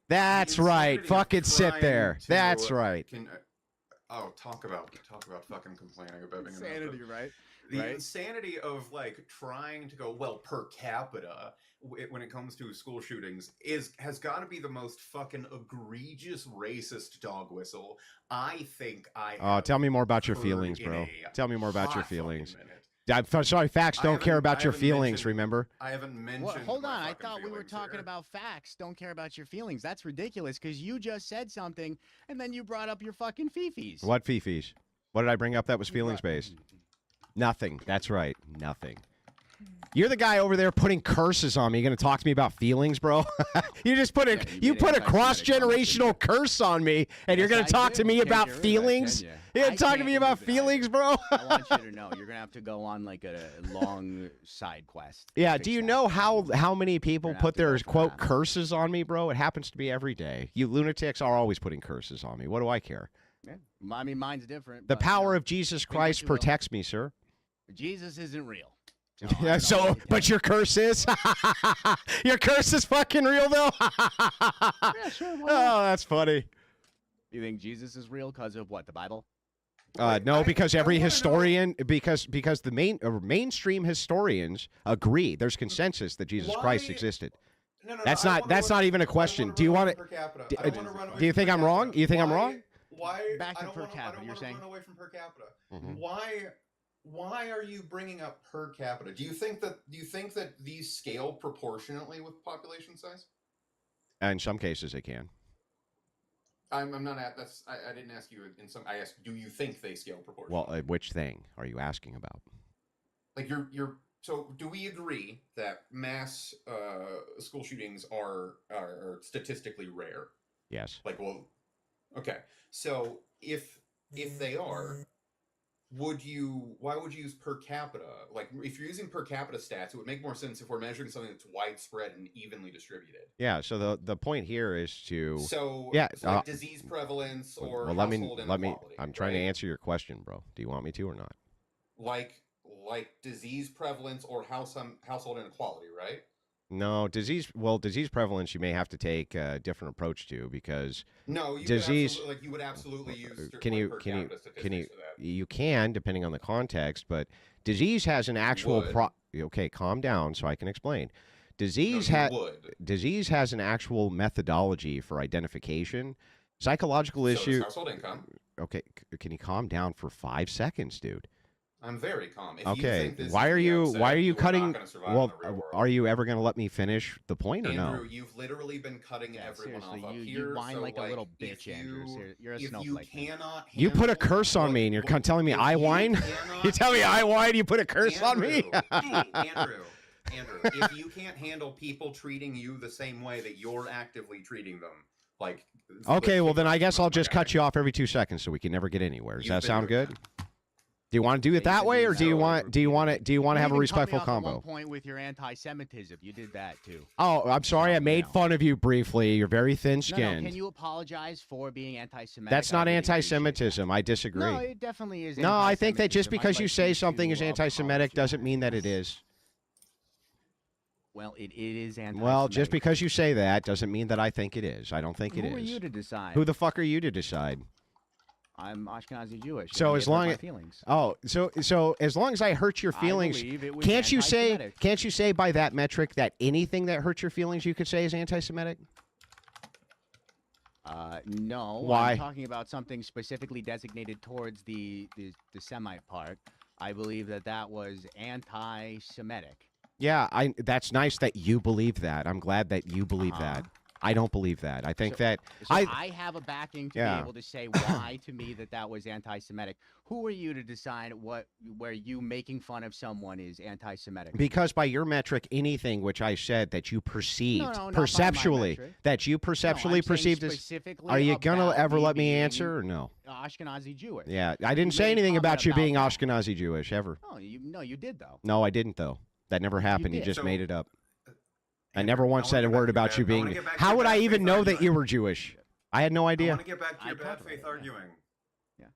That's right. Fucking sit there. That's right. Talk about fucking complaining about being insanity, right? The insanity of like trying to go per capita when it comes to school shootings has got to be the most fucking egregious racist dog whistle I think I. Oh, tell me more about your feelings, bro. Tell me more about your feelings. I'm sorry, facts don't care about your feelings, remember? I haven't mentioned. Well, hold on, I thought we were talking about facts. Don't care about your feelings. That's ridiculous because you just said something and then you brought up your fucking fifis. What fifis? What did I bring up that was feelings based? Nothing. That's right. Nothing. You're the guy over there putting curses on me. You gonna talk to me about feelings, bro? You just put a cross-generational curse on me, and you're gonna talk to me about feelings? You're gonna talk to me about feelings, bro? I want you to know you're gonna have to go on like a long side quest. Yeah. Do you know how many people put their quote curses on me, bro? It happens to me every day. You lunatics are always putting curses on me. What do I care? Yeah. I mean, mine's different. The power of Jesus Christ protects me, sir. Jesus isn't real. Yeah, but your curse is? Your curse is fucking real, though? Yeah, sure. Oh, that's funny. You think Jesus is real because of what, the Bible? No, because every historian, because the mainstream historians agree. There's consensus that Jesus Christ existed. No, that's not even a question. Do you want to? Do you think I'm wrong? You think I'm wrong? Why? Back to per capita, you're saying? Run away from per capita. Why are you bringing up per capita? Do you think that these scale proportionately with population size? In some cases, they can. I'm not at that's. I didn't ask you in some. I asked, do you think they scale proportionally? Well, which thing are you asking about? Like you're. So, do we agree that mass school shootings are statistically rare? Yes. Like, well, okay. So, if they are, why would you use per capita? Like, if you're using per capita stats, it would make more sense if we're measuring something that's widespread and evenly distributed. Yeah. So the point here is to like disease prevalence or household inequality. I'm trying to answer your question, bro. Do you want me to or not? Like disease prevalence or household inequality, right? No, disease prevalence you may have to take a different approach to because disease you would absolutely use you can depending on the context, but disease has an actual okay, calm down so I can explain. Disease has an actual methodology for identification. Psychological issue. Household income. Okay, can you calm down for 5 seconds, dude? I'm very calm. If okay, you think why are you cutting? Well, are you ever going to let me finish the point or Andrew, no? You've literally been cutting everyone off up here. You whine like a little bitch, Andrew. You're a snowflake. You put a curse on me, and you're telling me I whine. You tell me I whine. You put a curse on me. Andrew, if you can't handle people treating you the same way that you're actively treating them, like okay, well then I guess I'll just cut you off every 2 seconds so we can never get anywhere. Does that sound good? Do you want to do it that way, or do you want to have a respectful At combo? one point with your anti-Semitism, you did that too. Oh, I'm sorry. I made fun of you briefly. You're very thin-skinned. No, can you apologize for being anti-Semitic? That's not anti-Semitism. I disagree. No, it definitely is. No, I think that just because you say to something is anti-Semitic doesn't mean that it is. Well, it is anti-Semitic. Well, just because you say that doesn't mean that I think it is. I don't think it is. Who are you to decide? Who the fuck are you to decide? I'm Ashkenazi Jewish. So as long as so as long as I hurt your feelings, can't you say by that metric that anything that hurts your feelings you could say is anti-Semitic? No. Why? I'm talking about something specifically designated towards the Semite part. I believe that was anti-Semitic. Yeah, that's nice that you believe that. I'm glad that you believe that. I don't believe that. I think that I have a backing to be able to say why to me that was anti-Semitic. Who are you to decide where you making fun of someone is anti-Semitic? Because by your metric, anything which I said that you perceived perceptually, perceived as, are you gonna ever let me answer or no? Ashkenazi Jewish. Yeah, I didn't say anything about you being Ashkenazi Jewish ever. Oh, you did though. No, I didn't though. That never happened. You just made it up. I Andrew, never once said a word about you being. How would I even know that you were Jewish? I had no idea. I want to get back to your bad faith arguing. Yeah.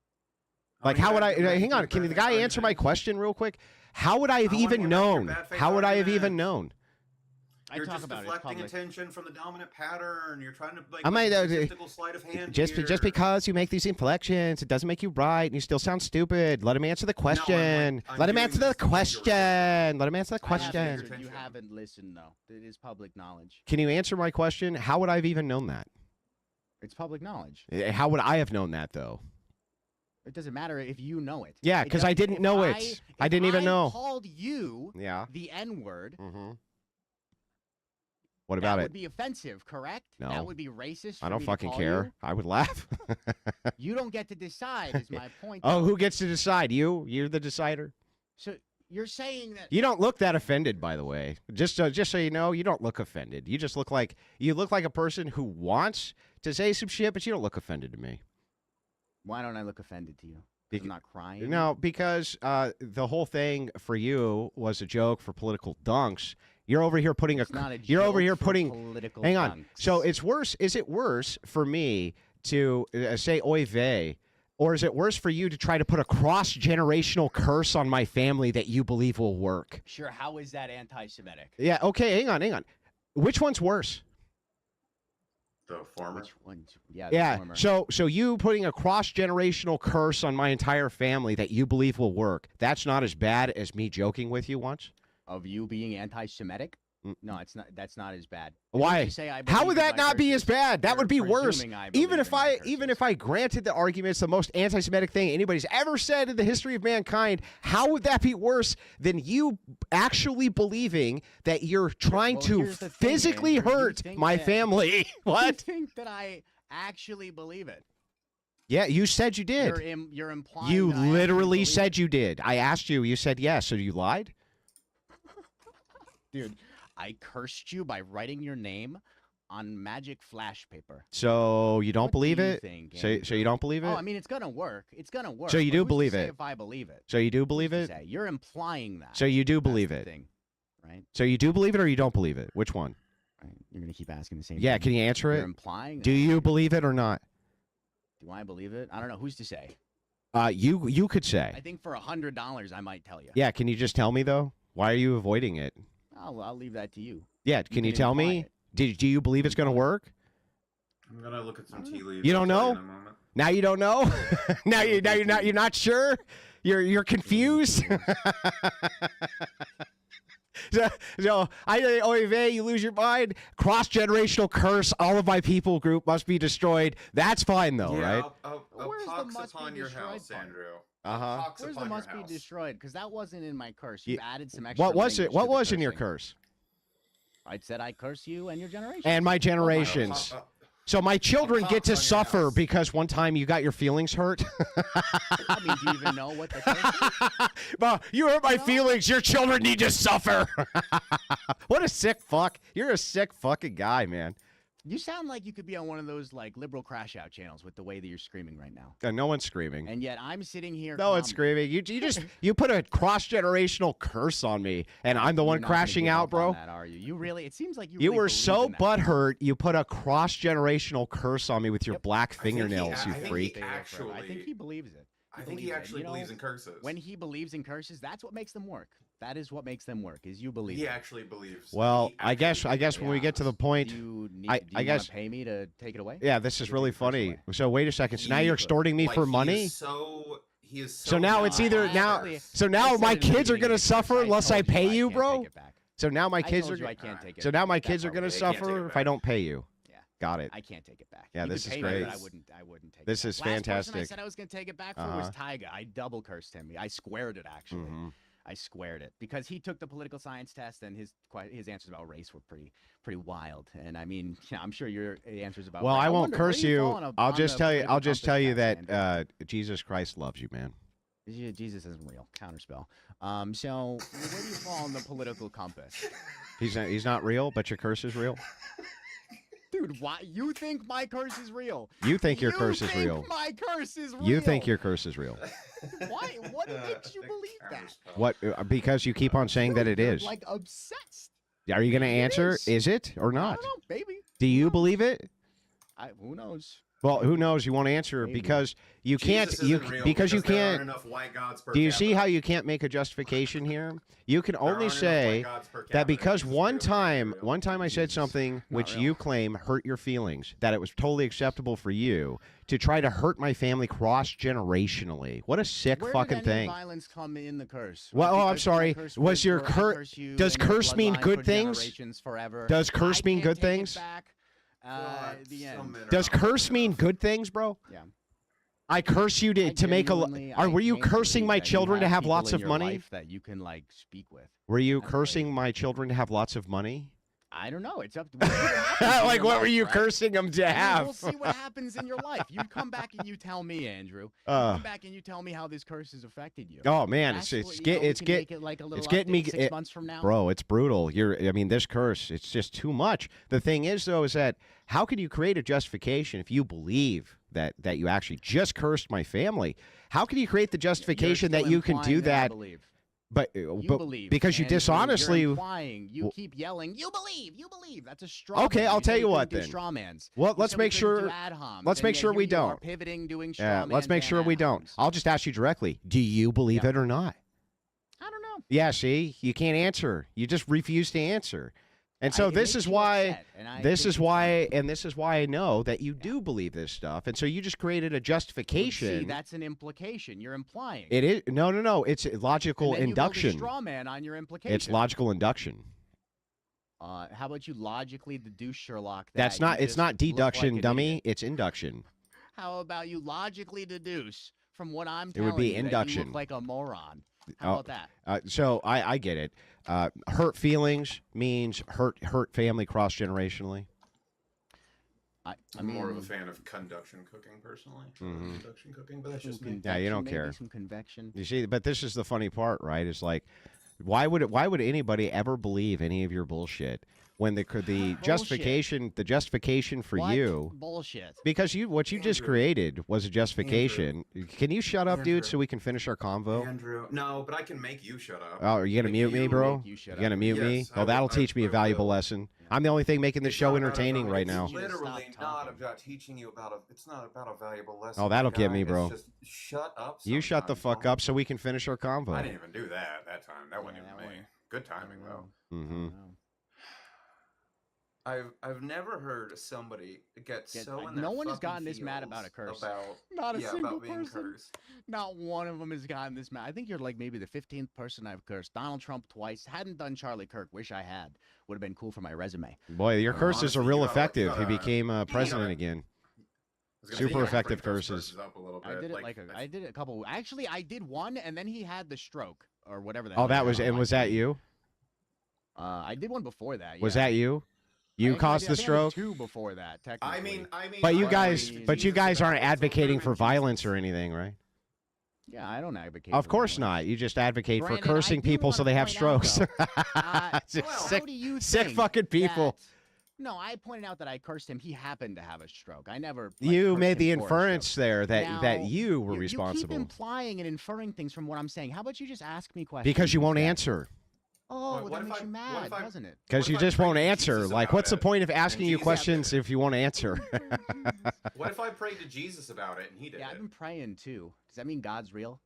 Like, how would I? Hang on. Can the guy answer my question real quick? How would I have even known? How would I have even known? You're just deflecting attention from the dominant pattern. You're trying to like statistical sleight of hand. Just because you make these inflections, it doesn't make you right, and you still sound stupid. Let him answer the question. Let him answer the question. Let him answer the question. You haven't listened though. It is public knowledge. Can you answer my question? How would I have even known that? It's public knowledge. How would I have known that though? It doesn't matter if you know it. Yeah, because I didn't know it. I didn't even know. I called you the N-word. What about that would be offensive, correct? No. That would be racist. I don't fucking care. I would laugh. You don't get to decide, is my point. Oh, who gets to decide? You? You're the decider? So you're saying that... You don't look that offended, by the way. Just so you know, you don't look offended. You just look like a person who wants to say some shit, but you don't look offended to me. Why don't I look offended to you? I'm not crying? No, because the whole thing for you was a joke for political dunks. You're over here putting You're over here putting. Hang on. Dunks. So it's worse. Is it worse for me to say oy vey, or is it worse for you to try to put a cross-generational curse on my family that you believe will work? Sure. How is that anti-Semitic? Yeah. Okay. Hang on. Which one's worse? The former. Which one's? Yeah. Yeah. Former. So you putting a cross-generational curse on my entire family that you believe will work. That's not as bad as me joking with you once. Of you being anti-Semitic? No, it's not. That's not as bad. Why? How would that not be as bad? That would be worse. Even if I granted the argument's the most anti-Semitic thing anybody's ever said in the history of mankind, how would that be worse than you actually believing that you're trying to physically hurt my family? What? You think that I actually believe it? Yeah, you said you did. You're implying. You literally said you did. I asked you. You said yes. So you lied? Dude, I cursed you by writing your name on magic flash paper. So you don't believe it? So you don't believe it? Oh, I mean, it's gonna work. It's gonna work. So you do believe it? If I believe it. So you do believe it? You're implying that. So you do believe it? Right? So you do believe it or you don't believe it? Which one? Right. You're gonna keep asking the same. Yeah, thing. can you answer it? You're implying. Do you believe it or not? Do I believe it? I don't know. Who's to say? You could say. I think for $100, I might tell you. Yeah, can you just tell me though? Why are you avoiding it? I'll leave that to you. Yeah, can you tell me? Do you believe it's going to work? I'm gonna look at some tea leaves. You don't know? Now you don't know? now you're not sure? You're confused? So I say, oy vey, you lose your mind. Cross-generational curse. All of my people group must be destroyed. That's fine though, right? Where's the pox must upon be your destroyed house, part? Andrew. Where's the must be destroyed? Because that wasn't in my curse. You added some extra. What was it? language What to the was in your cursing. curse? I said I curse you and your generation. And my generations. So my children get to suffer because one time you got your feelings hurt? I mean, do you even know what the curse is? Well, you hurt my feelings. Your children need to suffer. What a sick fuck. You're a sick fucking guy, man. You sound like you could be on one of those like liberal crash out channels with the way that you're screaming right now. No one's screaming. And yet I'm sitting here. No one's screaming. You put a cross-generational curse on me, and I'm the one crashing out, bro. That, are you? You really? It seems like you. You really were so believe in that. butthurt. You put a cross-generational curse on me with your black fingernails, you freak. I think he believes it. I think he actually believes in curses. When he believes in curses, that's what makes them work. That is what makes them work. Is you believe. He actually believes. Well, I guess when we get to the point, do you I guess pay me to take it away. Yeah, this is really funny. So wait a second. So now you're extorting me for money. He is so now it's either now. So now my kids are gonna suffer unless I pay you, bro. So now my kids are. So now my kids are gonna suffer if I don't pay you. Yeah. Got it. I can't take it back. Yeah, you this is great. great. I wouldn't take this it back. is fantastic. Last person I said I was going to take it back for was Tyga. I double cursed him. I squared it, actually. I squared it because he took the political science test and his answers about race were pretty wild. And I mean, I'm sure your answers about well, race, I won't curse you. I'll just tell you that Jesus Christ loves you, man. Jesus isn't real. Counterspell. So where do you fall on the political compass? He's not real, but your curse is real. Dude, why you think my curse is real? You think your curse is real. My curse is real. You think your curse is real. Why? What makes you believe that? What? Because you keep on saying that it is. Like obsessed. Are you going to answer? Is it or not? I don't know, baby. Do you believe it? Who knows? Well, who knows? You won't answer because you can't. Because you can't. Do you see how you can't make a justification here? You can only say that because one time I said something which you claim hurt your feelings, that it was totally acceptable for you to try to hurt my family cross-generationally. What a sick fucking thing. Where did violence come in the curse? Well, I'm sorry. Was your curse? Does curse mean good things? Does curse mean good things? The end. Does curse mean good things, bro? Yeah. I curse you to make a. Were you cursing my children to have lots of money? Life that you can like speak with. Were you cursing my children to have lots of money? I don't know. It's up to like what were you cursing them to have? We'll see what happens in your life. You come back and you tell me, Andrew. Come back and you tell me how this curse has affected you. Oh man, it's getting me 6 months from now. Bro, it's brutal. I mean, this curse, it's just too much. The thing is though, is that how can you create a justification if you believe that you actually just cursed my family? How can you create the justification that you can do that? But because you dishonestly, you keep yelling, you believe. That's a straw. Okay, I'll tell you what then. Straw mans. Well, let's make sure. Let's make sure we don't. Pivoting, doing yeah, let's make sure we don't. I'll just ask you directly. Do you believe it or not? I don't know. Yeah, see, you can't answer. You just refuse to answer. And so this is why I know that you do believe this stuff. And so you just created a justification. See, that's an implication. You're implying. It is no. It's logical induction. You build a straw man on your implication. It's logical induction. How about you logically deduce, Sherlock? That's not. It's not deduction, dummy. It's induction. How about you logically deduce from what I'm telling you? It would be induction. That you look like a moron. How about that? So I get it. Hurt feelings means hurt family cross-generationally. I'm more of a fan of conduction cooking, personally. Conduction cooking, but that's just me. Yeah, you don't care. Some convection. You see, but this is the funny part, right? It's like, why would anybody ever believe any of your bullshit when the justification for you bullshit? Because what you just created was a justification. Can you shut up, dude, so we can finish our convo? Andrew, no, but I can make you shut up. Oh, are you gonna mute me, bro? You gonna mute me? Oh, that'll teach me a valuable lesson. I'm the only thing making this show entertaining right now. It's literally not about teaching you about it's not about a valuable lesson. Oh, that'll get me, bro. It's just shut up. You shut the fuck up so we can finish our convo. I didn't even do that time. That wasn't even me. Good timing though. Mm-hmm. I've never heard somebody get so in their no one has fucking gotten this mad about a curse. Not a single about being person. cursed. Not one of them has gotten this mad. I think you're like maybe the 15th person I've cursed. Donald Trump twice. Hadn't done Charlie Kirk. Wish I had. Would have been cool for my resume. Boy, your curses are real effective. He became president again. Super effective curses. I did a couple. Actually, I did one, and then he had the stroke or whatever. Oh, that was that you? I did one before that. Yeah. Was that you? You caused the stroke? Two before that, technically. I mean. But you guys aren't advocating for violence or anything, right? Yeah, I don't advocate. Of course not. You just advocate for cursing people so they have strokes. Sick fucking people. No, I pointed out that I cursed him. He happened to have a stroke. I never. You cursed made him the for a inference stroke. there that Now, you were You responsible. keep implying and inferring things from what I'm saying. How about you just ask me questions? Because you won't instead? answer. Oh, What that if makes I- you what mad, if I- doesn't it? Because you if I just won't prayed to answer. Jesus Like, about what's the it, point of asking and you Jesus- questions if you won't answer? What if I prayed to Jesus about it and he did Yeah, I've it? been praying too. Does that mean God's real?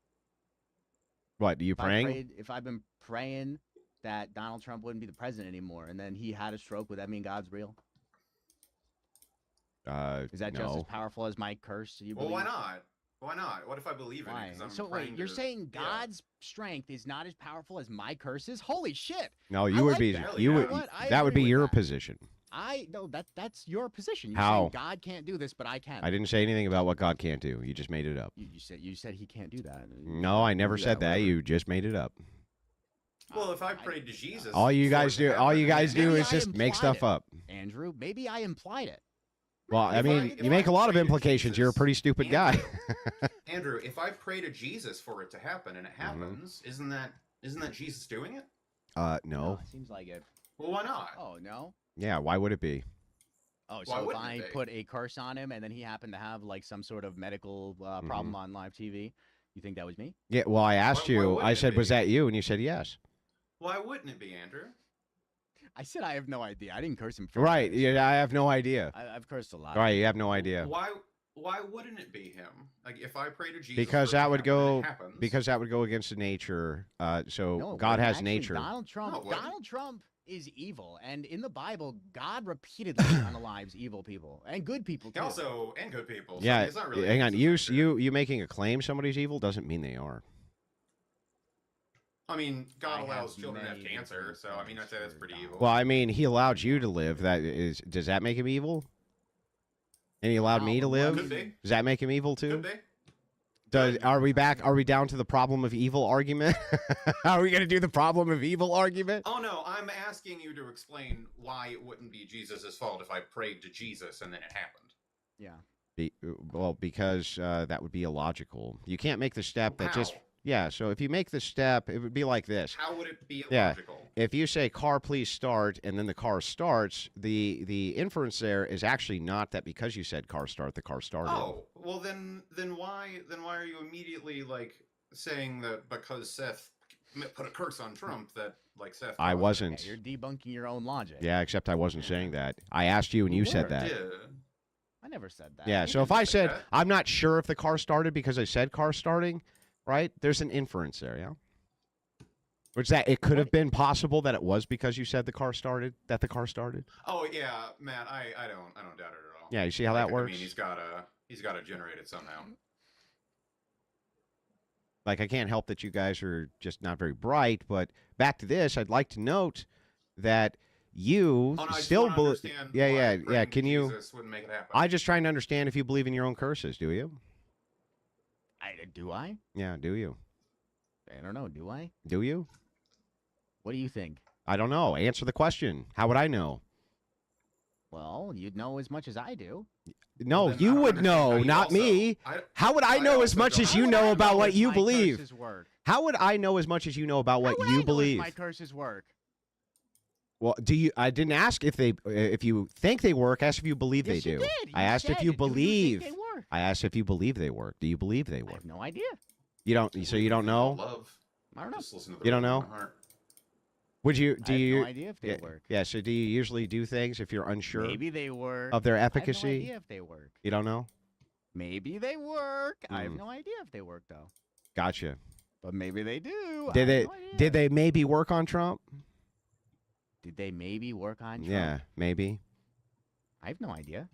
What, are you praying? If I've been praying that Donald Trump wouldn't be the president anymore, and then he had a stroke, would that mean God's real? Is that just as No. powerful as my curse? Do you Well, believe? why not? Why not? What if I believe in Why? it? 'Cause I'm So praying wait, you're to- saying yeah. God's strength is not as powerful as my curses? Holy shit! No, I you would like be. that. You You know would. what? I That would agree be with your that. position. That's your position. You're How? saying God can't do this, but I can. I didn't say anything about what God can't do. You just made it up. You said he can't do that. No, I never said that. whatever. You just made it up. Well, if I prayed to Jesus, All you for guys it to do. All happen, you guys then do Maybe is I just make implied stuff it. up. Andrew, maybe I implied it. Well, I If mean, if you make a lot of pray to implications. You're a Jesus- pretty stupid guy. Andrew, if I pray to Jesus for it to happen and it happens, isn't that Jesus doing it? No. it seems like it. Well, why not? Oh no. Yeah. Why would it be? Oh, Why so if wouldn't I it be? put a curse on him and then he happened to have like some sort of medical problem on live TV, you think that was me? Yeah. Well, I asked Why you. wouldn't I it said, "Was be? that you?" And you said yes. Why wouldn't it be, Andrew? I said I have no idea. I didn't curse him. For Right. years. Yeah. I have no idea. I've cursed a lot. Right. You have no idea. Why wouldn't it be him? Like if I pray to Jesus, Because for it that to would happen and go. it happens, Because that would go against the nature. So No, it God wouldn't. has Actually, nature. Donald Trump. No, it wouldn't. Donald Trump is evil, and in the Bible, God repeatedly unalives evil people and good people too. also and good people. So Yeah. it's not really Hang on. against the nature. You making a claim somebody's evil doesn't mean they are. I mean, God I have allows children to have many cancer, different so I mean, I'd say that's claims pretty for evil. Well, I mean, he allowed you to live. Does that make him evil? And he allowed me to live. Could be. Does that make him evil Could too? be. Are we back? Are we down to the problem of evil argument? Are we going to do the problem of evil argument? Oh no, I'm asking you to explain why it wouldn't be Jesus' fault if I prayed to Jesus and then it happened. Yeah. Because that would be illogical. You can't make the step that just. How? Yeah, so if you make the step, it would be like this. How would it be Yeah. illogical? If you say "car, please start," and then the car starts, the inference there is actually not that because you said "car start," the car started. Oh, well then why are you immediately like saying that because Seth put a curse on Trump that like Seth? I caused it? wasn't. You're debunking your own logic. Yeah, except I wasn't saying that. I asked you, and you said were. that. Did. I never said that. Yeah, You so if didn't I say said that. I'm not sure if the car started because I said car starting, right? There's an inference there, yeah. Which that it could have been possible that it was because you said the car started, that the car started. Oh yeah, man, I don't doubt it at all. Yeah, you see how that I works? mean, he's got to generate it somehow. Like I can't help that you guys are just not very bright, but back to this, I'd like to note that you Oh, no, I just still wanna believe. understand Yeah, why yeah. praying to Can you? Jesus wouldn't make it happen. I'm just trying to understand if you believe in your own curses. Do you? Do I? Yeah. Do you? I don't know. Do I? Do you? What do you think? I don't know. Answer the question. How would I know? Well, you'd know as much as I do. No, Then I you don't would understand how know, you not also- me. How would I I know as also much don't- as How you would know I about what if you my believe? curses work? How would I know as much as you know about what How would I you know if believe? my curses work. Well, do you? I didn't ask if you think they work. I asked if you believe Yes, they you do. did. I asked if said you it. Do believe. think they work? I asked if you believe they work. Do you believe they I work? have no idea. You don't. So you don't know. Love. I don't know. Just listen to the You don't rhythm know? of my heart. Would you? I Do have you? no idea if they yeah, work. yeah. So do you usually do things if you're unsure Maybe they work. of their I have efficacy? no idea if they work. You don't know. Maybe they work. I have Hmm. no idea if they work though. Gotcha. But maybe they do. Did I they? have no idea. Did they maybe work on Trump? Did they maybe work on Trump? Yeah, maybe. I have no idea.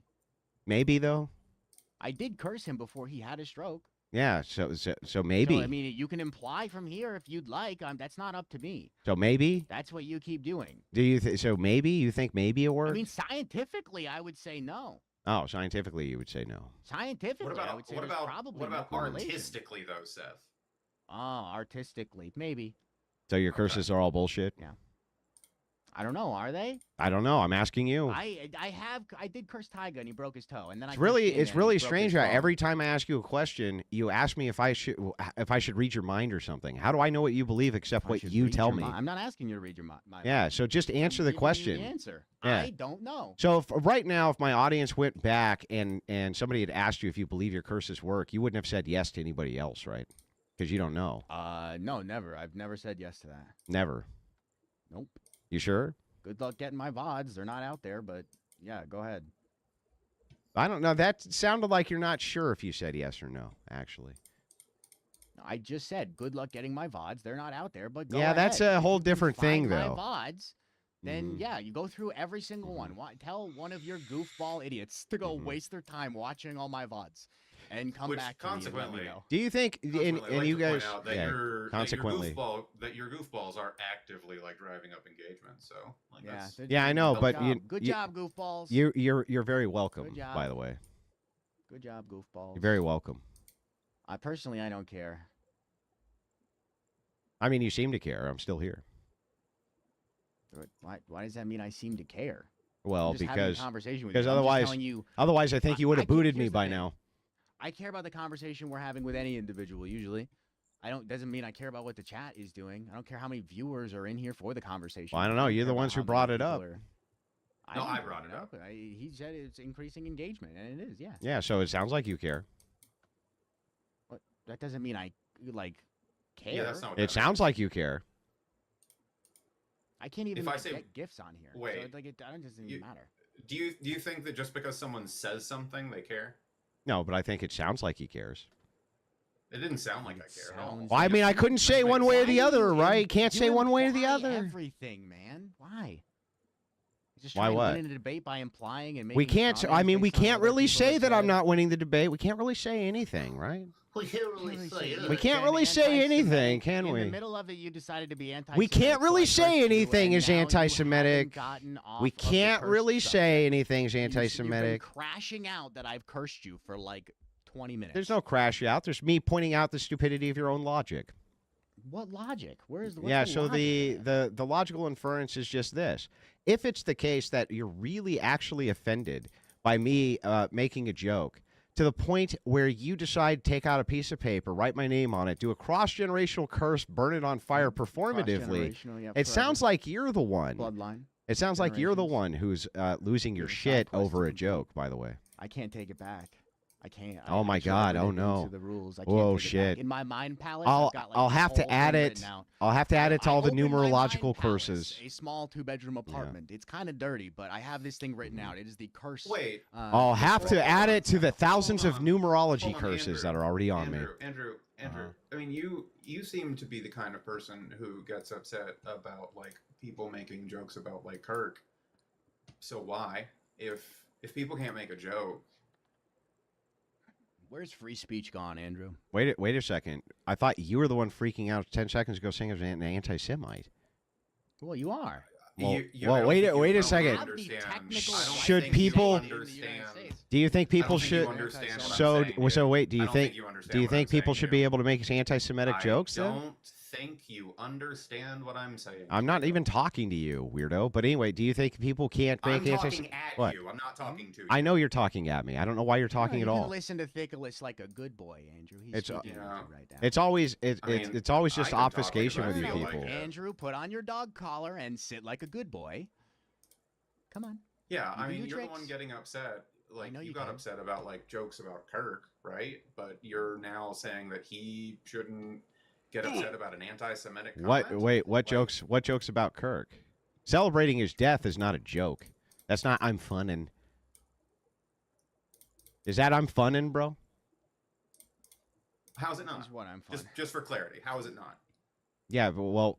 Maybe though. I did curse him before he had a stroke. Yeah. So maybe. So, I mean, you can imply from here if you'd like. That's not up to me. So maybe. That's what you keep doing. Do you? So maybe you think maybe it worked? I mean, scientifically, I would say no. Oh, scientifically, you would say no. Scientifically, I would say there's probably what about no correlation. artistically though, Seth? Oh, artistically, maybe. So your Okay. curses are all bullshit. I don't know. Are they? I don't know. I'm asking you. I did curse Tyga and he broke his toe, and then It's I really cursed Jin it's and he really broke strange. his How phone. every time I ask you a question, you ask me if I should read your mind or something. How do I know what you believe except I what should you read tell your me? I'm not asking you to read your mind. Yeah. So just answer the I'm giving you question. the answer. Yeah. I don't know. So right now, if my audience went back and somebody had asked you if you believe your curses work, you wouldn't have said yes to anybody else, right? Because you don't know. No, never. I've never said yes to that. Never. Nope. You sure? Good luck getting my VODs. They're not out there, but yeah, go ahead. I don't know. That sounded like you're not sure if you said yes or no, actually. I just said good luck getting my VODs. They're not out there, but go Yeah, that's ahead. a If whole you can different thing, find though. My VODs, then Mhm. yeah, you go through every single one. Tell one of your goofball idiots to go waste their time watching all my VODs and come Which back to me and let me consequently- know. Do you think, and Consequently, I'd like you to point guys, out that yeah, your consequently. that your goofballs are actively like driving up engagement. So like Yeah, that's, Yeah, I know, good but job. Good job, goofballs. You're very welcome, Good job. by the way. Good job, goofballs. You're very welcome. I personally, I don't care. I mean, you seem to care. I'm still here. Why does that mean I seem to care? Well, I'm just having a because conversation with because you. I'm just otherwise, telling you, I think you would have booted me here's the by thing. now. I care about the conversation we're having with any individual. Usually, doesn't mean I care about what the chat is doing. I don't care how many viewers are in here for the conversation. Well, I don't know. You're care the about ones who how many brought it people up. No, I didn't brought it up. He said it's increasing engagement, and it is. Yeah. Yeah, so it sounds like you care. But that doesn't mean I care. yeah, that's not. What It that sounds means. like you care. I can't even If I say- get gifts on here. Wait, so it doesn't even matter. Do you think that just because someone says something, they care? No, but I think it sounds like he cares. It didn't sound like I care at all. Sounds Well, I mean, I couldn't say one way or the other, right? Can't say one way or the other. Everything, man. Why? Just Why trying to what? win in a debate by implying and making. We can't. straw I man's mean, we based on can't other really people say have that I'm said. not winning the debate. We can't really say anything, right? We can't really Really say say it. We can't really say anything, can In we? the middle of it, you decided to be anti. We can't really so I say cursed you, anything and is now you anti-Semitic. haven't gotten off We of the can't cursed really subject. say anything's You've been anti-Semitic. crashing out that I've cursed you for like 20 minutes. There's no crash out. There's me pointing out the stupidity of your own logic. What logic? What's Yeah, the so logic in it? the logical inference is just this. If it's the case that you're really actually offended by me making a joke to the point where you decide to take out a piece of paper, write my name on it, do a cross-generational curse, burn it on fire performatively, Cross-generational, yeah, it sounds forever. like you're the one. Bloodline. It sounds like you're the generations. one who's losing your There's a side shit quest over to a joke, by the way. I can't take it back. I can't. Oh my I God, shortened oh it no. into The rules. I can't Whoa, take it back. shit. In my mind palace, I'll I've got, like, I'll this have to whole add thing it. written out. I'll have to add it to all the opened my numerological mind palace, curses. A small 2-bedroom apartment. It's kind of dirty, but I have this thing written out. It is the curse. Wait, I'll have to hold add on. it to the thousands of Hold on. numerology Hold on, curses Andrew. that are already on me. Andrew. I mean, you seem to be the kind of person who gets upset about like people making jokes about like Kirk. So why, if people can't make a joke? Where's free speech gone, Andrew? Wait a second. I thought you were the one freaking out 10 seconds ago saying I was an anti-Semite. Well, you are. Well, I well, don't wait think a- you wait a don't second. understand. Technical I don't Should think you people- understand? Do you think people I don't think should? you understand what I'm So saying, dude. so wait. Do I you don't think? you understand Do you what I'm think people saying, should dude. be able to make anti-Semitic jokes? I Then don't think you understand what I'm saying. I'm not even talking to you, weirdo. But anyway, do you think people can't make I'm anti? talking at What? you. I'm not talking to you. I know you're talking at me. I don't know why you're talking you at all. Can listen to Thickless like a good boy, Andrew. He's It's, speaking yeah. to you right now. It's always I mean, it's always just I can talk like obfuscation that, with you I feel like people. it. Andrew, put on your dog collar and sit like a good boy. Come on. Yeah, You I do mean, your you're the one tricks. getting upset. Like know you you got can. upset about like jokes about Kirk, right? But you're now saying that he shouldn't get upset about an anti-Semitic What? comment? Wait. What Like, jokes? What jokes about Kirk? Celebrating his death is not a joke. That's not. I'm funnin'. Is that I'm funnin', bro? How's it not? Here's what I'm fun. Just for clarity, how is it not? Yeah. Well,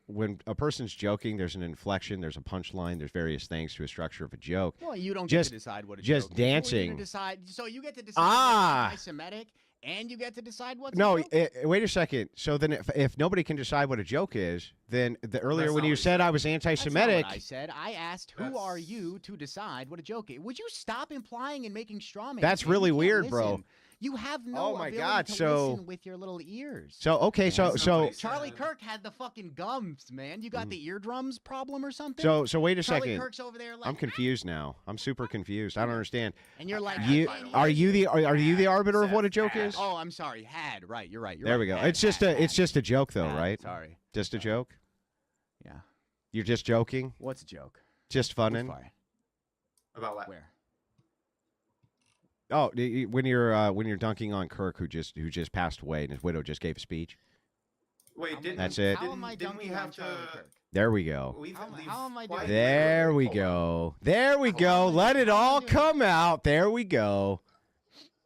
when a person's joking, there's an inflection, there's a punchline, there's various things to a structure of a joke. Well, you don't Just- get to decide what a just joke is. Well, you dancing. decide, so you get to decide Ah! what's anti-Semitic, and you get to decide what's No, a joke? wait a second. So then, if nobody can decide what a joke is, then earlier That's when not you what he said said. I was That's not anti-Semitic, what I said. I asked, who That's- are you to decide what a joke is? Would you stop implying and making straw man? That's really weird, bro. You have no Oh my ability God, to so- listen with your little ears. So okay, Yeah, so somebody Charlie said- Kirk had the fucking gums, man. You got the eardrums problem or something? so wait a Charlie second. Kirk's over there like, I'm confused now. I'm super confused. I don't understand. and you're like, You I can't are hear you the are you the arbiter of what a joke Had. is? Oh, I'm sorry. Had right. You're right. You're There right. we go. Had, It's just had, a it's had. just a joke though, Had. right? Sorry. Just a joke. Yeah. You're just joking, What's a joke? just Which funning. part? About what? Where? Oh, when you're dunking on Kirk, who just passed away, and his widow just gave a speech. Wait, didn't That's it. How am I didn't we dunking on have to? Charlie Kirk? There we go. How am I doing? There we go. There we go. Let it all come out. There we go.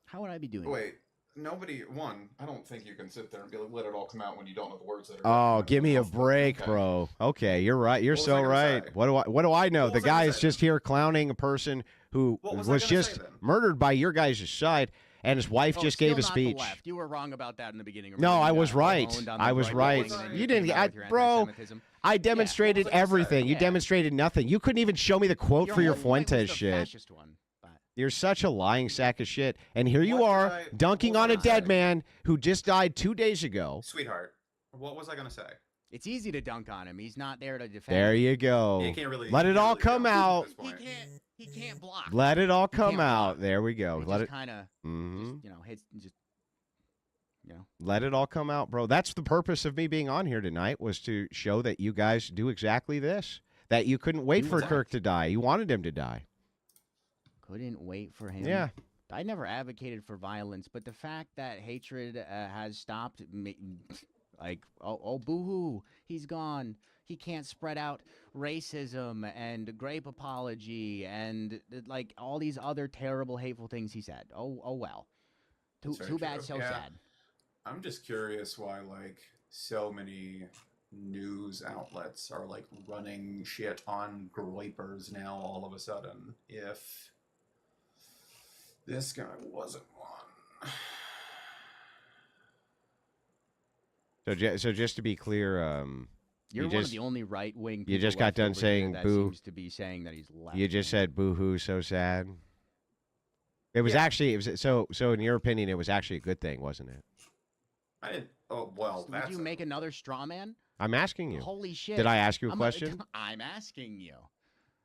How would I be doing? Wait, nobody. One, I don't think you can sit there and be like, let it all come out when you don't know the words that are. Oh, coming give me a out. break, Okay. bro. Okay, you're right. You're What was so I gonna right. say? What do I know? What The was I gonna guy is say? just here clowning a person who What was was I gonna just say then? murdered by your guys' side, and his wife Oh, just still gave a not the speech. left. You were wrong about that in the beginning. No, Remember, I you was got right. owned on I the was right right. wing, and then You came didn't- out I- with your bro, anti-Semitism. I demonstrated what was I gonna say? everything. You Yeah. demonstrated nothing. You couldn't even show me the quote for your whole point was Fuentes the shit. fascist one, but- You're such a lying sack of shit. And here you What are did I- dunking what on a was I gonna dead say? man who just died 2 days ago. Sweetheart, what was I gonna say? It's easy to dunk on him. He's not there to defend. There you go. You can't really. Let you it can't all really come jump out. at this point. He can't block. Let it all come can't out. block. There we go. He Let just it. kind of, hmm hits just, Let it all come out, bro. That's the purpose of me being on here tonight, was to show that you guys do exactly this. That you couldn't wait Do for what? Kirk to die. You wanted him to die. couldn't wait for him. Yeah. I never advocated for violence, but the fact that hatred has stopped, like, oh, boo-hoo, he's gone. He can't spread out racism and grape apology and like all these other terrible, hateful things he said. Oh well. That's very Too bad, true. so Yeah. sad. I'm just curious why like so many news outlets are like running shit on groypers now all of a sudden. If this guy wasn't one. So just to be clear, You're You one just- of the only right-wing. you just people got left done over here saying that boo. Seems to be saying that he's left. you just said boo-hoo, so sad. It was Yeah. actually, it was so in your opinion, it was actually a good thing, wasn't it? I didn't. Oh well, Would that's you make another straw man? I'm asking you. Holy shit! Did I ask you a I'm question? I'm asking you.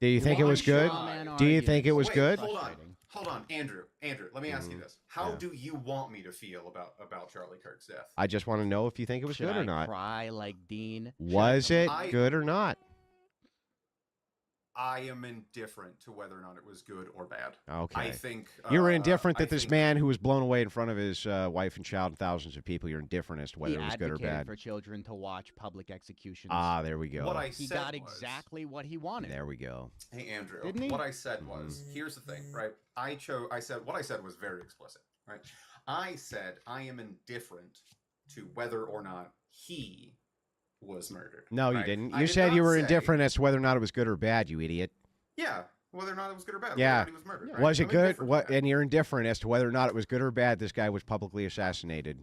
Do you think it Why was good? straw man Do you arguments? think it was Wait, good? Hold on, Frustrating. hold on, Andrew. Andrew, let me ask you Mhm. this: How Yeah. do you want me to feel about Charlie Kirk's death? I just want to know if you think it was Should good I or not. cry like Dean? Was it I- good or not? I am indifferent to whether or not it was good or bad. Okay. I think You were indifferent I that this think- man who was blown away in front of his wife and child and thousands of people, you're indifferent as to whether He it was good or advocated bad. for children to watch public executions. Ah, there we go. What I he said got was, exactly what he wanted. There we go. Hey Andrew, Didn't he? what I said was, here's the thing, right? I said what I said was very explicit, right? I said I am indifferent to whether or not he was murdered. No, you right? didn't. I You did said not you were say- indifferent as to whether or not it was good or bad, you idiot. Yeah, whether or not it was good or bad. Yeah. Whether or not he was murdered. right? Was it I'm good? indifferent to What? that. And you're indifferent as to whether or not it was good or bad. This guy was publicly assassinated.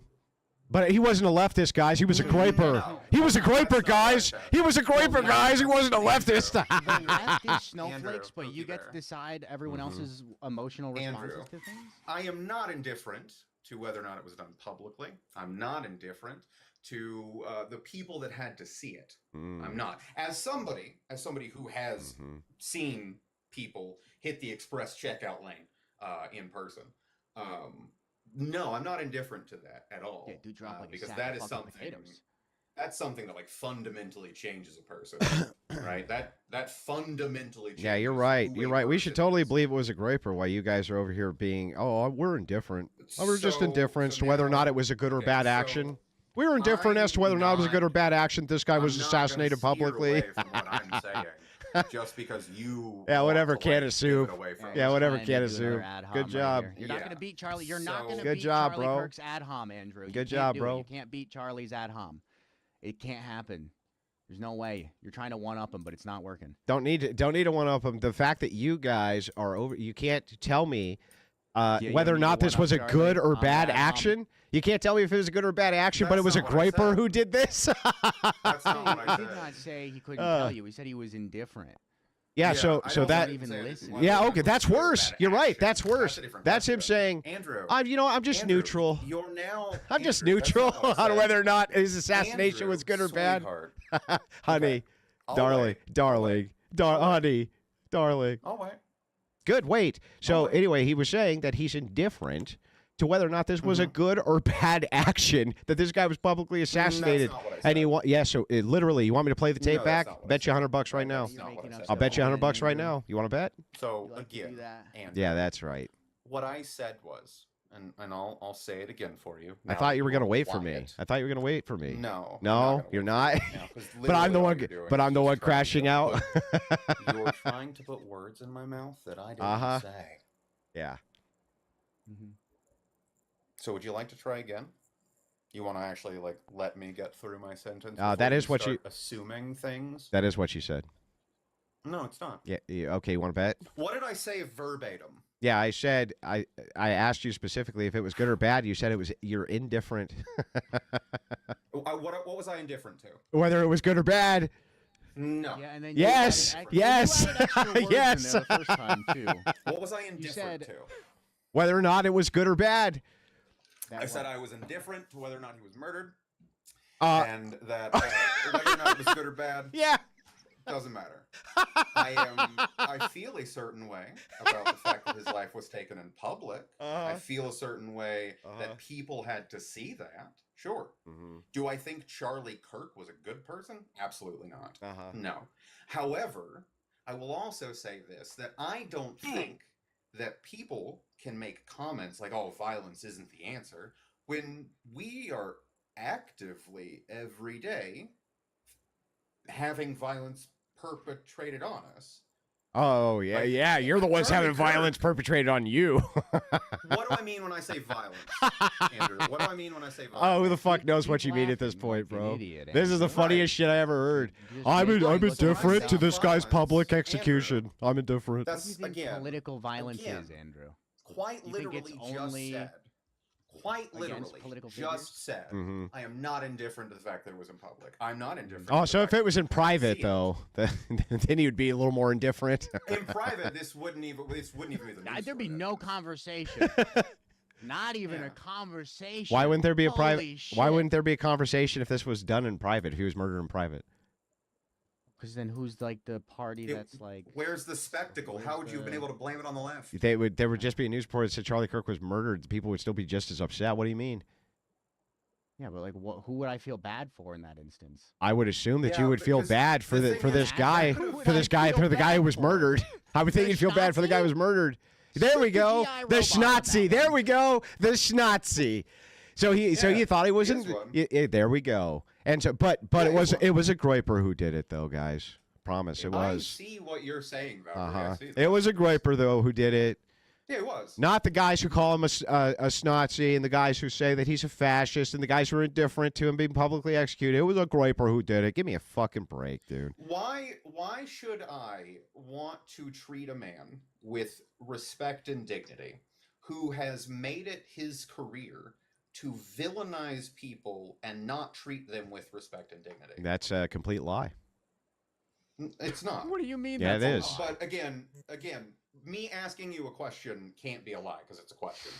But he wasn't a leftist, guys. He was a graper. No. He was a That's not graper, what I guys. said. He was a graper, No, guys. He wasn't a Andrew. leftist. The left is snowflakes, Andrew, but you Pookie get to Bear. decide everyone Mhm. else's emotional responses Andrew. to things. I am not indifferent to whether or not it was done publicly. I'm not indifferent to the people that had to see it. I'm not. As somebody who has Mhm. seen people hit the express checkout lane in person. No, I'm not indifferent to that at all. Yeah, dude, drop like a because sack that of is fucking something. potatoes. That's something that like fundamentally changes a person, right? That fundamentally. Changes Yeah, you're right. who You're a right. We should person totally is. believe it was a graper while you guys are over here being, oh, we're indifferent. Oh, we're just So- indifferent so to whether or now- not it was a good or okay, bad so action. We were indifferent as to I'm whether or not it was a good or not- bad action. This guy I'm was not gonna assassinated steer publicly. away from what I'm saying, just because you. Yeah, want whatever, to, can't like, assume. give it away from Yeah, me. whatever, Trying to can't do another assume. ad hom Good right job. here. You're not Yeah. gonna beat Charlie. You're not So- gonna Good beat job, Charlie bro. Kirk's ad hom, Andrew. You Good can't job, do it. bro. You can't beat Charlie's ad hom. It can't happen. There's no way. You're trying to one up him, but it's not working. Don't need to one up him. The fact that you guys are over, you can't tell me you whether or don't need not to this was a one-up good Charlie or on bad that, action. You can't tell me if it was a good or bad action, but it That's was a not what I graper said. who did this. That's not what I He did said. not say he couldn't Uh. tell you. He said he was indifferent. Yeah, I so don't that even say I didn't listen. want yeah, to okay, have that's a good or worse. bad You're right. action. That's worse. a different That's him question. saying, Andrew, I'm just Andrew, neutral. You're now I'm just Andrew, that's neutral not what I on said. whether or not his assassination Andrew, was good or bad. sweetheart. Honey, Okay. I'll darling, wait. darling, I'll wait. honey, darling. I'll wait. Good, wait. So wait. anyway, he was saying that he's indifferent to whether or not this was a good or bad action, that this guy was publicly assassinated. That's not what I And said. so literally, you want me to play the tape No, back? that's not what I Bet you said. $100 right now. That's not what I said. I'll bet you $100 $100 right now. You want to bet? So You like to do again, that? Andrew, Yeah, that's right. what I said was, and I'll say it again for you. I now thought that you were going gonna to wait for me. I thought you were gonna wait for me. No. No, you're not. But I'm the one. But I'm the one crashing out. You're trying to put words in my mouth that I didn't say. Yeah. So would you like to try again? You want to actually like let me get through my sentence? That before is what start you- assuming things. That is what you said. No, it's not. Yeah. Okay. You want to bet? What did I say verbatim? Yeah, I said I asked you specifically if it was good or bad. You said it was you're indifferent. What was I indifferent to? Whether it was good or bad. No. Yeah, and then Yes, yes, yes. The first time too. What was I indifferent to? Whether or not it was good or bad. I said I was indifferent to whether or not he was murdered, And that whether or not it was good or bad. Yeah. Doesn't matter. I feel a certain way about the fact that his life was taken in public. I feel a certain way that people had to see that. Sure. Do I think Charlie Kirk was a good person? Absolutely not. No. However, I will also say this, that I don't think that people can make comments like, oh, violence isn't the answer, when we are actively every day having violence perpetrated on us. Oh, yeah, Like, yeah. You're the ones Charlie having Kirk. violence perpetrated on you. What do I mean when I say violence, Andrew? What do I mean when I say violence? Oh, who the fuck knows what you Keep mean at this laughing point, like an bro? idiot, This is the Andrew. funniest shit I ever heard. Just I'm make- indifferent to this guy's violence, public Andrew. execution. I'm indifferent. What do you That's think again, political violence again, is, Andrew? quite You think it's literally only just said. Quite against literally political just said. Mhm. I am not indifferent to the fact that it was in public. I'm not indifferent. Oh, to so the if fact it was in private, See it. though, then he would be a little more indifferent. in private, this wouldn't even be the news. There'd be story. no conversation. Not even Yeah. a conversation. Why wouldn't there be a private? Holy Why shit. wouldn't there be a conversation if this was done in private? If he was murdered in private? Because then who's like the party It- that's like? Where's the spectacle? How would you have been able to blame it on the left? There would just be a news report that said Charlie Kirk was murdered. People would still be just as upset. What do you mean? Yeah, but like, who would I feel bad for in that instance? I would assume that Yeah, you would feel because bad for the the thing for is, this guy who would for I this guy feel for the guy bad who was for? murdered. I would think The you'd feel bad for the guy who was Schnazi? murdered. There we Stick the go. GI The robot on Schnazi. that There one. we go. The Schnazi. So you thought he was he is in. one. There we go. And so, but Yeah, it he was is one. it was a Groiper who did it though, guys. Promise it I was. see what you're saying, Valkyrie. I see It that. was a Groiper though who did it. Yeah, it was. Not the guys who call him a Schnazi and the guys who say that he's a fascist and the guys who are indifferent to him being publicly executed. It was a Groiper who did it. Give me a fucking break, dude. Why should I want to treat a man with respect and dignity who has made it his career to villainize people and not treat them with respect and dignity? That's a complete lie. It's not. What do you mean? Yeah, that's it a is. lie? But again, me asking you a question can't be a lie because it's a question.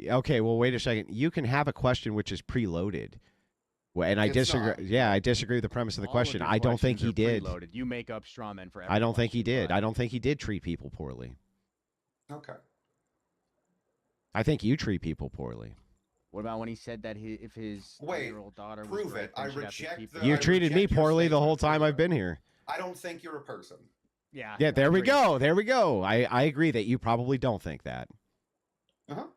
Okay, well, wait a second. You can have a question which is preloaded. Well, and I It's disagree. not. Yeah, I disagree with the premise of the All question. your I don't think he questions are did. preloaded. You make up straw men for every I don't think he question, did. but- I don't think he did treat people poorly. Okay. I think you treat people poorly. What about when he said that if his Wait, 8-year-old daughter was prove raped, it. I then she'd have to reject keep the- her- You I treated me reject your poorly the statement. whole time I've been here. I don't think you're a person. Yeah. Yeah, there we agreed. go. There we go. I agree that you probably don't think that. Uh-huh.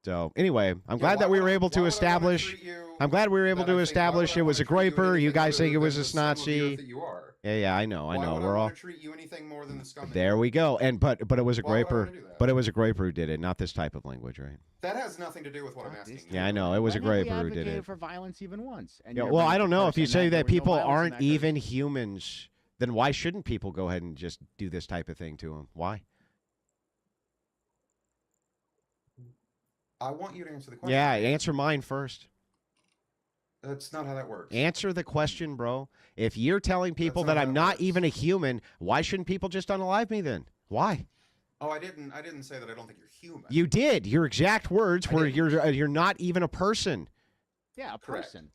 So anyway, I'm Yeah, glad that why we would were I- able why to would I wanna establish. treat you I'm glad we were able that to I think- why would establish I it wanna was a treat you Groiper. You anything guys think it other was than a the scum of the earth Nazi. that you are? Yeah, I know. Why would We're I all want to treat you anything more than the scum? that there. you We go. And but it was a Why would I Groiper. wanna do that? But it was a Groiper who did it, not this type of language, right? are? That has nothing to do with what I'm Fuck asking. this you. Yeah, I know. It was a When have we Groiper who did advocated it. for violence even once? And Yeah, you're well, right I don't know. If you person say there that was no people violence in aren't that case. even humans, then why shouldn't people go ahead and just do this type of thing to them? Why? I want you to answer the question. Yeah, answer mine first. That's not how that works. Answer the question, bro. If you're telling people that I'm not even a human, why shouldn't people just unalive me then? Why? Oh, I didn't say that I don't think you're human. You did. Your exact words were you're not even a person. Yeah, a Correct. person.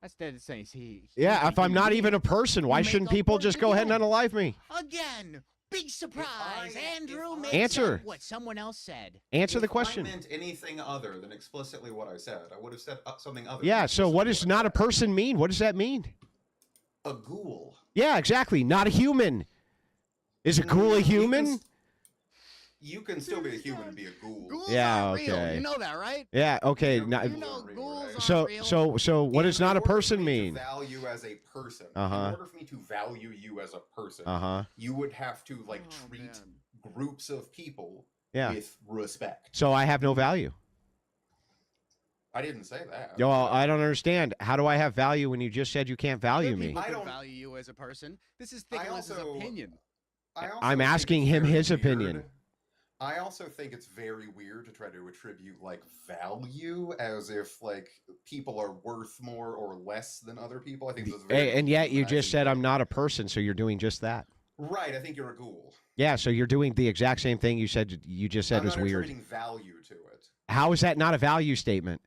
That's dead saying Yeah, if I'm not even a person, why shouldn't people just go ahead and unalive me? Again, big surprise. Andrew Answer what someone else said. Answer the If question. I meant anything other than explicitly what I said, I would have said something other. Yeah, than so what does explicitly not a I said. person mean? What does that mean? A ghoul. Yeah, exactly. Not a human. Is a ghoul a human? You can still be a human and be a ghoul. Ghouls Yeah, aren't real. okay. You know that, right? Yeah, okay. You know, You know ghouls aren't So real. what does In not a order for person me mean? To value as a person. Uh-huh. In order for me to value you as a person, you would have to treat groups of people with respect. So I have no value. I didn't say that. Yo, I don't understand. How do I have value when you just said you can't value me? I don't value you as a person. This is Thickness's opinion. I'm asking him his opinion. I also think it's very weird to try to attribute value as if people are worth more or less than other people. I think this is very And yet you just said I'm not a person, so you're doing just that. Right, I think you're a ghoul. Yeah, so you're doing the exact same thing you just said was weird. I'm not attributing value to it. How is that not a value statement?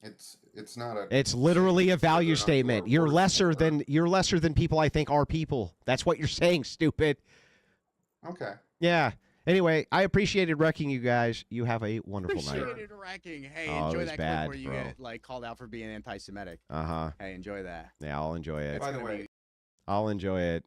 It's not a. It's literally a value statement. You're lesser than people I think are people. That's what you're saying, stupid. Okay. Yeah. Anyway, I appreciated wrecking you guys. You have a wonderful night. Appreciated wrecking. Hey, Oh, it enjoy was that bad, clip where you bro. get called out for being anti-Semitic. Uh-huh. Hey, enjoy that. Yeah, I'll enjoy it. By the way, I'll enjoy it.